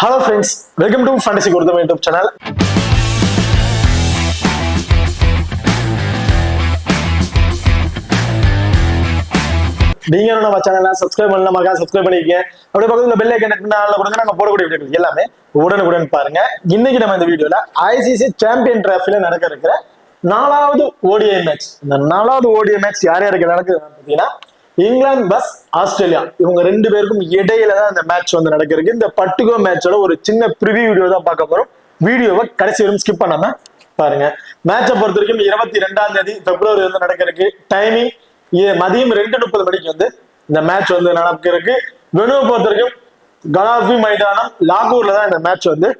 Hello friends, welcome to Fantasy Gurudam YouTube channel. நீங்க நம்ம சேனலை சப்ஸ்கிரைப் பண்ணலாமா? சப்ஸ்கிரைப் பண்ணிக்கங்க. அப்படியே பக்கத்துல பெல் ஐகான் கிளிக் பண்ணா கொடுங்க, நாங்க போடக்கூடிய வீடியோக்கள் எல்லாமே உடனுக்குடன் பாருங்க. இன்னைக்கு நம்ம இந்த வீடியோல ஐசிசி சாம்பியன் டிராஃபில நடக்க இருக்கிற 4வது ODI மேட்ச். இந்த 4வது ODI மேட்ச் யார் யாருக்கு நடக்குதுன்னு பாத்தீங்கன்னா இங்கிலாந்து பஸ் ஆஸ்திரேலியா, இவங்க ரெண்டு பேருக்கும் இடையில தான் இந்த மேட்ச் வந்து நடக்கிறது. இந்த பர்டிகுலர் மேட்சோட ஒரு சின்ன ப்ரிவியூ வீடியோ தான் பார்க்க போறோம். வீடியோவை கடைசி வரைக்கும் ஸ்கிப் பண்ணாம பாருங்க. மேட்சை பொறுத்த வரைக்கும் 22ஆம் தேதி பிப்ரவரி வந்து நடக்கிறதுக்கு டைமிங் மதியம் 2:30 மணிக்கு வந்து இந்த மேட்ச் வந்து நடக்கிறதுக்கு. வெனுவை பொறுத்த வரைக்கும் கடாஃபி மைதானம் லாகூர்ல தான் இந்த மேட்ச் வந்து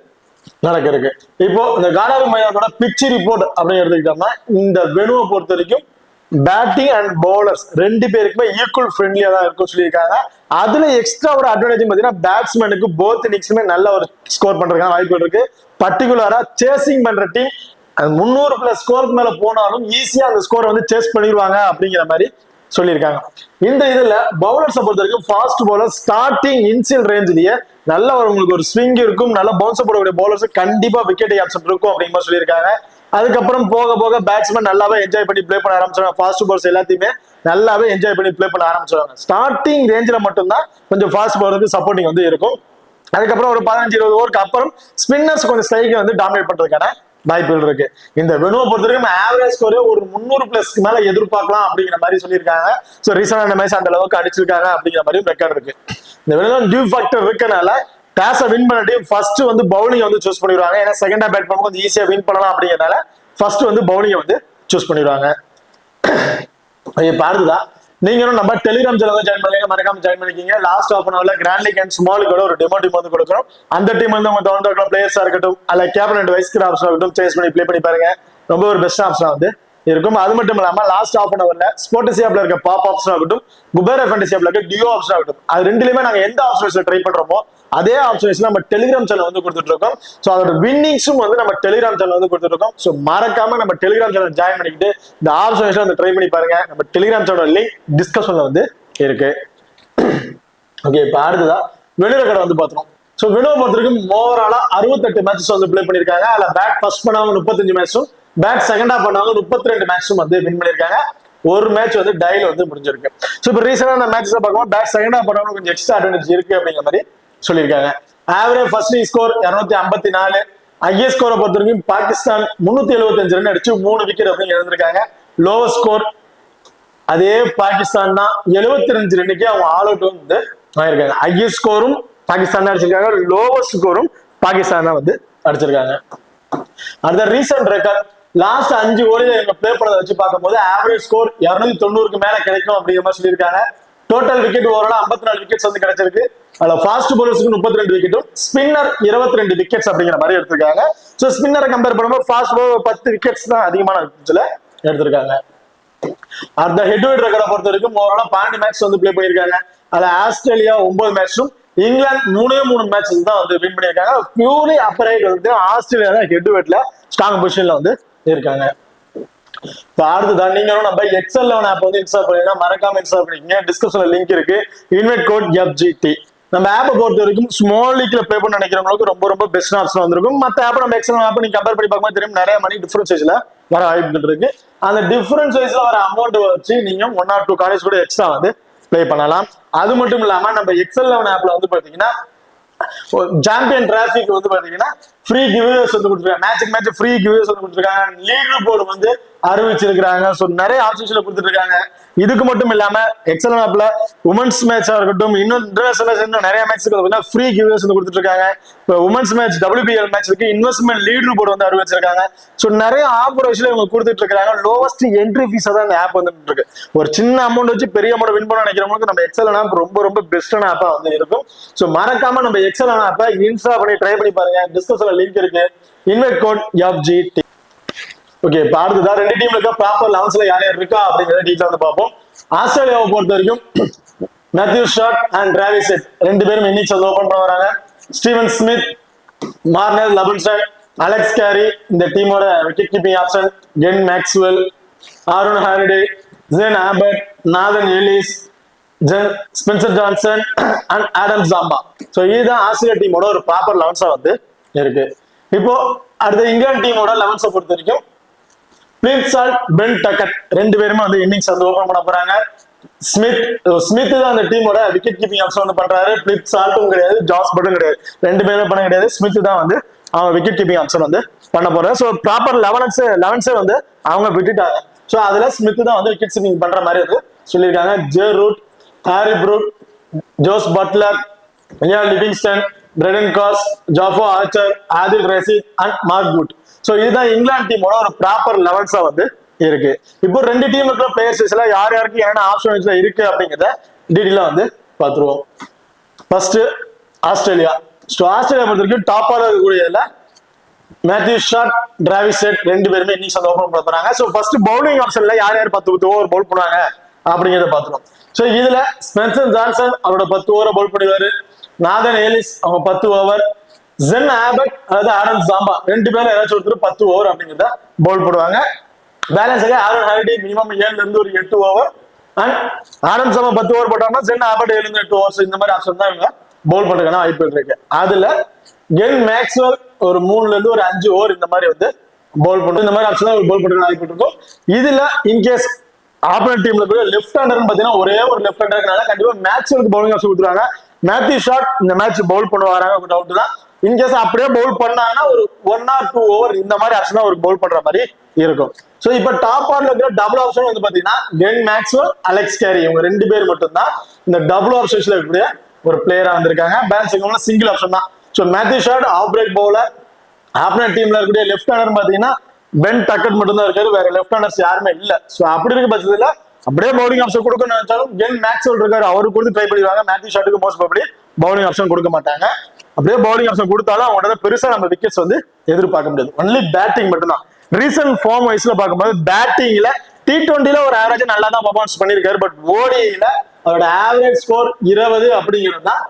நடக்கிறதுக்கு. இப்போ இந்த கடாஃபி மைதானத்தோட பிச் ரிப்போர்ட் அப்படின்னு எடுத்துக்கிட்டோம்னா இந்த வெனுவை பொறுத்த வரைக்கும் பேட்டிங் அண்ட் பவுலர்ஸ் ரெண்டு பேருக்குமே ஈக்குவல் ஃப்ரெண்ட்லியா தான் இருக்கும் சொல்லியிருக்காங்க. அதுல எக்ஸ்ட்ரா ஒரு அட்வான்டேஜ் பாத்தீங்கன்னா பேட்ஸ்மேனுக்கு போத் இன்னிங்ஸுமே நல்ல ஒரு ஸ்கோர் பண்றதுக்கான வாய்ப்புகள் இருக்கு. பர்டிகுலரா சேசிங் பண்ற டீம் 300+ ஸ்கோருக்கு மேல போனாலும் ஈஸியா அந்த ஸ்கோரை வந்து சேஸ் பண்ணிடுவாங்க அப்படிங்கிற மாதிரி சொல்லியிருக்காங்க. இந்த இதுல பவுலர்ஸை பொறுத்த வரைக்கும் ஃபாஸ்ட் பவுலர் ஸ்டார்டிங் இன்சியல் ரேஞ்சிலேயே நல்ல உங்களுக்கு ஒரு ஸ்விங் இருக்கும், நல்ல பவுன்ஸ் போடக்கூடிய பவுலர்ஸ் கண்டிப்பா விக்கெட் ஆப்ஷன் இருக்கும் அப்படிங்கிற மாதிரி சொல்லியிருக்காங்க. அதுக்கப்புறம் போக போக பேட்ஸ்மேன் நல்லாவே என்ஜாய் பண்ணி பிளே பண்ண ஆரம்பிச்சிருவாங்க. ஃபாஸ்ட் பவுலர்ஸ் எல்லாத்தையுமே நல்லாவே என்ஜாய் பண்ணி பிளே பண்ண ஆரம்பிச்சிருவாங்க. ஸ்டார்டிங் ரேஞ்சில் மட்டும்தான் கொஞ்சம் ஃபாஸ்ட் பவுலருக்கு சப்போர்ட்டிங் வந்து இருக்கும். அதுக்கப்புறம் ஒரு 15-20 ஓவருக்கு அப்புறம் ஸ்பின்னர்ஸ் கொஞ்சம் ஸ்ட்ரைக்கை வந்து டாமினேட் பண்றதுக்கான வாய்ப்புகள் இருக்கு. இந்த வெனுவை பொறுத்த வரைக்கும் ஆவரேஜ் ஸ்கோர் ஒரு 300+ மேல எதிர்பார்க்கலாம் அப்படிங்கிற மாதிரி சொல்லியிருக்காங்க. ஸோ ரீசனான மேட்ச் அந்த அளவுக்கு அடிச்சிருக்காங்க அப்படிங்கிற மாதிரி ரெக்கார்ட் இருக்கு. இந்த வெனுவ டியூ ஃபேக்டர் இருக்கனால டாஸை வின் பண்ண டீம் ஃபர்ஸ்ட் வந்து பவுலிங் வந்து சூஸ் பண்ணிடுவாங்க. ஏன்னா செகண்டா பேட் பண்ணும்போது கொஞ்சம் ஈஸியா வின் பண்ணலாம் அப்படிங்கிறனால ஃபர்ஸ்ட் வந்து பவுலிங்கை வந்து சூஸ் பண்ணிடுவாங்க. இப்போ அடுத்ததான் நீங்களும் நம்ம டெலிகிராம் சேனல் வந்து ஜாயின் பண்ணுங்க, மறக்காம ஜாயின் பண்ணிக்கிங்க. லாஸ்ட் ஆஃப் அன் அவர்ல கிராண்ட் லீக் அண்ட் ஸ்மால் கூட ஒரு டெமோ டீம் வந்து கொடுக்குறோம். அந்த டீம் வந்து உங்க தோன்ற பிளேயர்ஸா இருக்கட்டும், அல்ல கேப்டன் அண்ட் வைஸ் ஆப்ஷன் இருக்கட்டும், சேஸ் பண்ணி பிளே பண்ணி பாருங்க. ரொம்ப ஒரு பெஸ்ட் ஆப்ஷனா வந்து இருக்கும். அது மட்டும் இல்லாம லாஸ்ட் ஆஃப் அன் அவர்ல ஸ்போர்ட்ஸ் ஆப்ல இருக்க பாப் ஆப்ஷன் ஆகட்டும், குபேர் ஃபேண்டசி ஆப்ல இருக்க டியோ ஆப்ஷன் ஆகட்டும், அது ரெண்டுலயுமே நாங்க எந்த ஆப்ஷன்ஸ்ல ட்ரை பண்றோமோ அதே ஆப்ஷன்ஸ் நம்ம டெலிகிராம் சேனல் வந்து கொடுத்துட்டு இருக்கோம். ஸோ அதோட வின்னிங்ஸும் வந்து நம்ம டெலிகிராம் சேனல் வந்து கொடுத்துட்டு இருக்கோம். ஸோ மறக்காம நம்ம டெலிகிராம் சேனல் ஜாயின் பண்ணிக்கிட்டு இந்த ஆப்ஷன்ஸ் வந்து ட்ரை பண்ணி பாருங்க. நம்ம டெலிகிராம் சேனல் லிங்க் டிஸ்கஷன்ல வந்து இருக்கு. ஓகே, இப்போ அடுத்ததான் வெனுவை கடை வந்து பாத்துறோம். ஸோ வெனுவை பொறுத்தவரைக்கும் ஓவராலா 68 மேட்சஸ் வந்து பிளே பண்ணிருக்காங்க. அதுல பேட் ஃபர்ஸ்ட் பண்ணவங்க 35 மேட்சும், பேட் செகண்டா பண்ணவங்க 32 மேட்சும் வந்து வின் பண்ணிருக்காங்க. ஒரு மேட்ச் வந்து டைல வந்து முடிஞ்சிருக்கு. ஸோ இப்போ ரீசெண்டான மேட்சஸ் பார்க்கும்போது பேட் செகண்டா பண்ணவங்க கொஞ்சம் எக்ஸ்ட்ரா அட்வான்டேஜ் இருக்கு அப்படிங்கிற மாதிரி சொல்லியிருக்காங்க. Average first score 254. ஐஎஸ் ஸ்கோரை பொறுத்த வரைக்கும் பாகிஸ்தான் 375 ரன் அடிச்சு 3 விக்கெட் அப்படின்னு இழந்திருக்காங்க. லோவர் ஸ்கோர் அதே பாகிஸ்தான் தான் 72 ரன்னுக்கே அவங்க ஆல் அவுட் வந்து ஆயிருக்காங்க. ஐஎஸ் ஸ்கோரும் பாகிஸ்தான் தான் அடிச்சிருக்காங்க, லோவர் ஸ்கோரும் பாகிஸ்தான் தான் வந்து அடிச்சிருக்காங்க. அடுத்த ரீசன்ட் ரெக்கார்ட் லாஸ்ட் 5 ஓவரில் இவங்க பிளே பண்ணதை வச்சு பார்க்கும்போது ஆவரேஜ் ஸ்கோர் 290க்கு மேல கிடைக்கும் அப்படிங்கிற மாதிரி சொல்லியிருக்காங்க. டோட்டல் விக்கெட் ஓவரால் 54 விக்கெட்ஸ் வந்து கிடைச்சிருக்கு. அதுல ஃபாஸ்ட் பவுலர்ஸ்க்கு 32 விக்கெட்டும், ஸ்பின்னர் 22 விக்கெட்ஸ் அப்படிங்கிற மாதிரி எடுத்திருக்காங்க. ஸோ ஸ்பின்னரை கம்பேர் பண்ணும்போது ஃபாஸ்ட் பவுலர் 10 விக்கெட்ஸ் தான் அதிகமான எடுத்திருக்காங்க. அந்த ஹெட் டு ஹெட் ரெக்கார்டை பொறுத்த வரைக்கும் ஓவராலா 12 மேட்ச் வந்து பிளே பண்ணியிருக்காங்க. அதுல ஆஸ்திரேலியா 9 மேட்சும், இங்கிலாந்து 3 மேட்சஸ் தான் வந்து வின் பண்ணியிருக்காங்க. பியூர்லி அப்பர் ஹைட் வந்து ஆஸ்திரேலியா தான் ஹெட் டு ஹெட்ல ஸ்ட்ராங் பொசிஷன்ல வந்து இருக்காங்க. இப்போ அடுத்ததான் நீங்களும் நம்ம XL11 ஆப் வந்து இன்ஸ்டால் பண்ணீங்கன்னா மறக்காம இன்ஸ்டால் பண்ணிக்கங்க. டிஸ்கிரிப்ஷன்ல லிங்க் இருக்கு. Invite code FGT. நம்ம ஆப்பை பொறுத்த வரைக்கும் ஸ்மால் லீக்ல பிளே பண்ண நினைக்கிறவங்களுக்கு ரொம்ப ரொம்ப பெஸ்ட் ஆப்ஷன் வந்திருக்கும். மற்ற ஆப் நம்ம XL11 ஆப் நீங்க கம்பேர் பண்ணி பார்க்கும்போது தெரியும் நிறைய மணி டிஃபரன்ஸ் வைஸ்ல வர வாய்ப்புகள் இருக்கு. அந்த டிஃபரன்ஸ் வைஸ்ல வர அமௌண்ட் வச்சு நீங்க 1 or 2 காலேஜ் கூட எக்ஸ்ட்ரா வந்து பிளே பண்ணலாம். அது மட்டும் இல்லாம நம்ம XL11 ஆப்ல வந்து பாத்தீங்கன்னா சாம்பியன் டிராஃபிக் வந்து பாத்தீங்கன்னா ஃப்ரீ கிவ்வேஸ் வந்து கொடுத்துருக்காங்க. மேட்ச் ஃப்ரீ கிவ்வேஸ் வந்து கொடுத்துருக்காங்க. லீக் போர்டு வந்து அறிவிச்சிருக்காங்க. ஸோ நிறைய ஆப்ஷன்ஸ்ல கொடுத்துட்டு இருக்காங்க. இதுக்கு மட்டும் இல்லாம XL11 ஆப்ல உமன்ஸ் மேட்சா இருக்கட்டும், இன்னும் இன்டர்நேஷனல் நிறைய மேட்ச்க்கு ஃப்ரீ கிவ்வேஸ் வந்து கொடுத்துட்டு இருக்காங்க. இப்போ உமன்ஸ் மேட்ச் WPL மேட்ச்க்கு இன்வெஸ்ட்மெண்ட் லீடர் போர்டு வந்து அறிவிச்சிருக்காங்க. ஸோ நிறைய ஆஃபர் வச்சு இவங்க கொடுத்துட்டு இருக்காங்க. லோவஸ்ட் என்ட்ரி ஃபீஸ் தான் இந்த ஆப் வந்துட்டு இருக்கு. ஒரு சின்ன அமௌண்ட் வச்சு பெரிய அமௌண்ட் வின் பண்ண நினைக்கிறவங்களுக்கு நம்ம XL11 ஆப் ரொம்ப ரொம்ப பெஸ்டான ஆப்பா வந்து இருக்கும். ஸோ மறக்காம நம்ம XL11 ஆப்பை இன்ஸ்டால் பண்ணி ட்ரை பண்ணி பாருங்க. டிஸ்கிரிப்ஷன்ல லிங்க் இருக்கு. Invite code FGT. ஓகே, இப்போ அடுத்ததான் ரெண்டு டீம்ல இருக்க ப்ராப்பர் 11ஸ்ல யார் யார் இருக்கா அப்படிங்கறத டீட்டெயிலா வந்து பார்ப்போம். ஆஸ்திரேலியாவை பொறுத்த வரைக்கும் Matthew Short and Travis Head ரெண்டு பேரும் இன்னிங்ஸ் வந்து ஓபன் பண்ண வராங்க. Steven Smith, Marnel Levinson, Alex Carey இந்த டீமோட wicket keeping option. Glenn Maxwell, Aaron Hardie, Sean Abbott, Nathan Ellis, Spencer Johnson and Adam Zampa. So இதுதான் ஆஸ்திரேலியா டீமோட ஒரு ப்ராப்பர் லெவன்ஸா வந்து இருக்கு. இப்போ அடுத்த இங்கிலாந்து டீமோட லெவன்ஸை பொறுத்த வரைக்கும் பிளின்சால்ட், பென் டக்கட் ரெண்டு பேருமே வந்து இன்னிங்ஸ் வந்து ஓபன் பண்ண போறாங்க. ஸ்மித் தான் அந்த டீமோட விக்கெட் கீப்பிங் ஆப்ஷன் வந்து பண்றாரு. பிளின்சால்ட்டும் கிடையாது, ஜாஸ் பட்டும் கிடையாது, ரெண்டு பேருமே பண்ண கிடையாது. ஸ்மித் தான் வந்து அவங்க விக்கெட் கீப்பிங் ஆப்ஷன் வந்து பண்ண போறாரு. ஸோ ப்ராப்பர் லெவன்ஸே வந்து அவங்க விட்டுட்டாங்க. ஸோ அதுல ஸ்மித் தான் வந்து விக்கெட் கீப்பிங் பண்ற மாதிரி வந்து சொல்லியிருக்காங்க. Joe Root, Harry Brook, Jos Buttler, Livingstone, Brydon Carse, Jofra Archer, Adil Rashid and Mark Wood. So இதுதான் இங்கிலாந்து டீமோட ஒரு ப்ராப்பர் லெவன்ஸா வந்து இருக்கு. இப்போ ரெண்டு டீம் இருக்கிற பிளேயர்ஸ்ல யார் யாருக்கு என்னென்ன ஆப்ஷன்ஸ்ல இருக்கு அப்படிங்கிறத டீடெயிலா வந்து பார்த்துருவோம். First Australia. ஸோ ஆஸ்திரேலியா பொறுத்த வரைக்கும் டாப்பாக இருக்கக்கூடியதுல மேத்யூ ஷாட், டிராவிஸ் ஹெட் ரெண்டு பேருமே இன்னிங்ஸ் வந்து ஓபன் பண்ண போறாங்க. ஸோ ஃபர்ஸ்ட் பவுலிங் ஆப்ஷன்ல யார் யார் 10 ஓவர் பவுல் பண்ணுவாங்க அப்படிங்கிறத பார்த்துருவோம். ஸோ இதுல ஸ்பென்சர் ஜான்சன் அவரோட 10 ஓவரை பவுல் பண்ணுவாரு. நாதன் ஏலிஸ் அவங்க 10 ஓவர். ஜென் ஆபட் அதாவது ஆடம் ஜாம்பா ரெண்டு பேரும் ஏதாச்சும் ஒருத்தர் 10 ஓவர் அப்படிங்கிறத பவுல் போடுவாங்க. பேலன்ஸாக ஆரன் ஹாரிடே மினிமம் 7ல இருந்து ஒரு 8 over and Adam Zampa 10 over போட்டாங்கன்னா ஜென் ஆபட் 7ல இருந்து 8 ஓவர்ஸ் இந்த மாதிரி ஆப்ஷன் தான் இவங்க பவுல் பண்றதுக்கான வாய்ப்புகள் இருக்கு. அதுல கென் மேக்ஸ்வெல் ஒரு 3ல இருந்து ஒரு 5 ஓவர் இந்த மாதிரி வந்து பவுல் பண்றது இந்த மாதிரி ஆப்ஷன் தான் பவுல் பண்றதுக்கான வாய்ப்பு இருக்கும். இதுல இன்கேஸ் ஆப்போனன்ட் டீம்ல கூட லெஃப்ட் ஹேண்டர்னு பாத்தீங்கன்னா ஒரே ஒரு லெஃப்ட் ஹேண்டர் இருக்கனால கண்டிப்பா மேக்ஸ்வெலுக்கு பவுலிங் ஆப்ஷன் கொடுத்துருவாங்க. மேத்யூ ஷாட் இந்த மேட்ச் பவுல் பண்ணுவாங்க டவுட் தான். இன்கேஸ் அப்படியே பவுல் பண்ணாங்கன்னா ஒரு 1 or 2 ஓவர் இந்த மாதிரி ஆப்ஷன் தான் ஒரு பவுல் பண்ற மாதிரி இருக்கும். ஸோ இப்போ டாப் ஆர்டர்ல இருக்கிற டபுள் ஆப்ஷன் வந்து பாத்தீங்கன்னா கென் மேக்ஸ்வெல், அலெக்ஸ் கேரி இவங்க ரெண்டு பேர் மட்டும் தான் இந்த டபுள் ஆப்ஷன்ஸ்ல இருக்கக்கூடிய ஒரு பிளேயரா வந்திருக்காங்க. பேலன்ஸ் சிங்கிள் ஆப்ஷன் தான். So Matthew Short off break bowler. Opponent டீம்ல இருக்கக்கூடிய லெஃப்ட் ஹேண்டர் பாத்தீங்கன்னா பென் டக்கட் மட்டும் தான் இருக்காரு, வேற லெஃப்ட் ஹேண்டர்ஸ் யாருமே இல்ல. ஸோ அப்படி இருக்க பட்சத்துல அப்படியே பவுலிங் ஆப்ஷன் கொடுக்கணும்னு நினைச்சாலும் கென் மேக்ஸ்வெல் இருக்காரு, அவருக்கு கொடுத்து ட்ரை பண்ணிடுவாங்க. மேத்யூ ஷாட்டுக்கு மோஸ்ட் ப்ராபபிலி பவுலிங் ஆப்ஷன் கொடுக்க மாட்டாங்க. அப்படியே பவுலிங் ஆப்ஷன் கொடுத்தாலும் அவங்களோட பெருசா நம்ம விக்கெட்ஸ் வந்து எதிர்பார்க்க முடியாது. ஒன்லி பேட்டிங் மட்டும் தான். ரீசன்ட் ஃபார்ம் வைஸ்ல பார்க்கும்போது பேட்டிங்ல T20ல ஒரு ஆவரேஜ் நல்லா தான் பர்ஃபார்மன்ஸ் பண்ணிருக்காரு. பட் ஓடிஐல அவரோட ஆவரேஜ் ஸ்கோர் 20 அப்படிங்கிறது தான்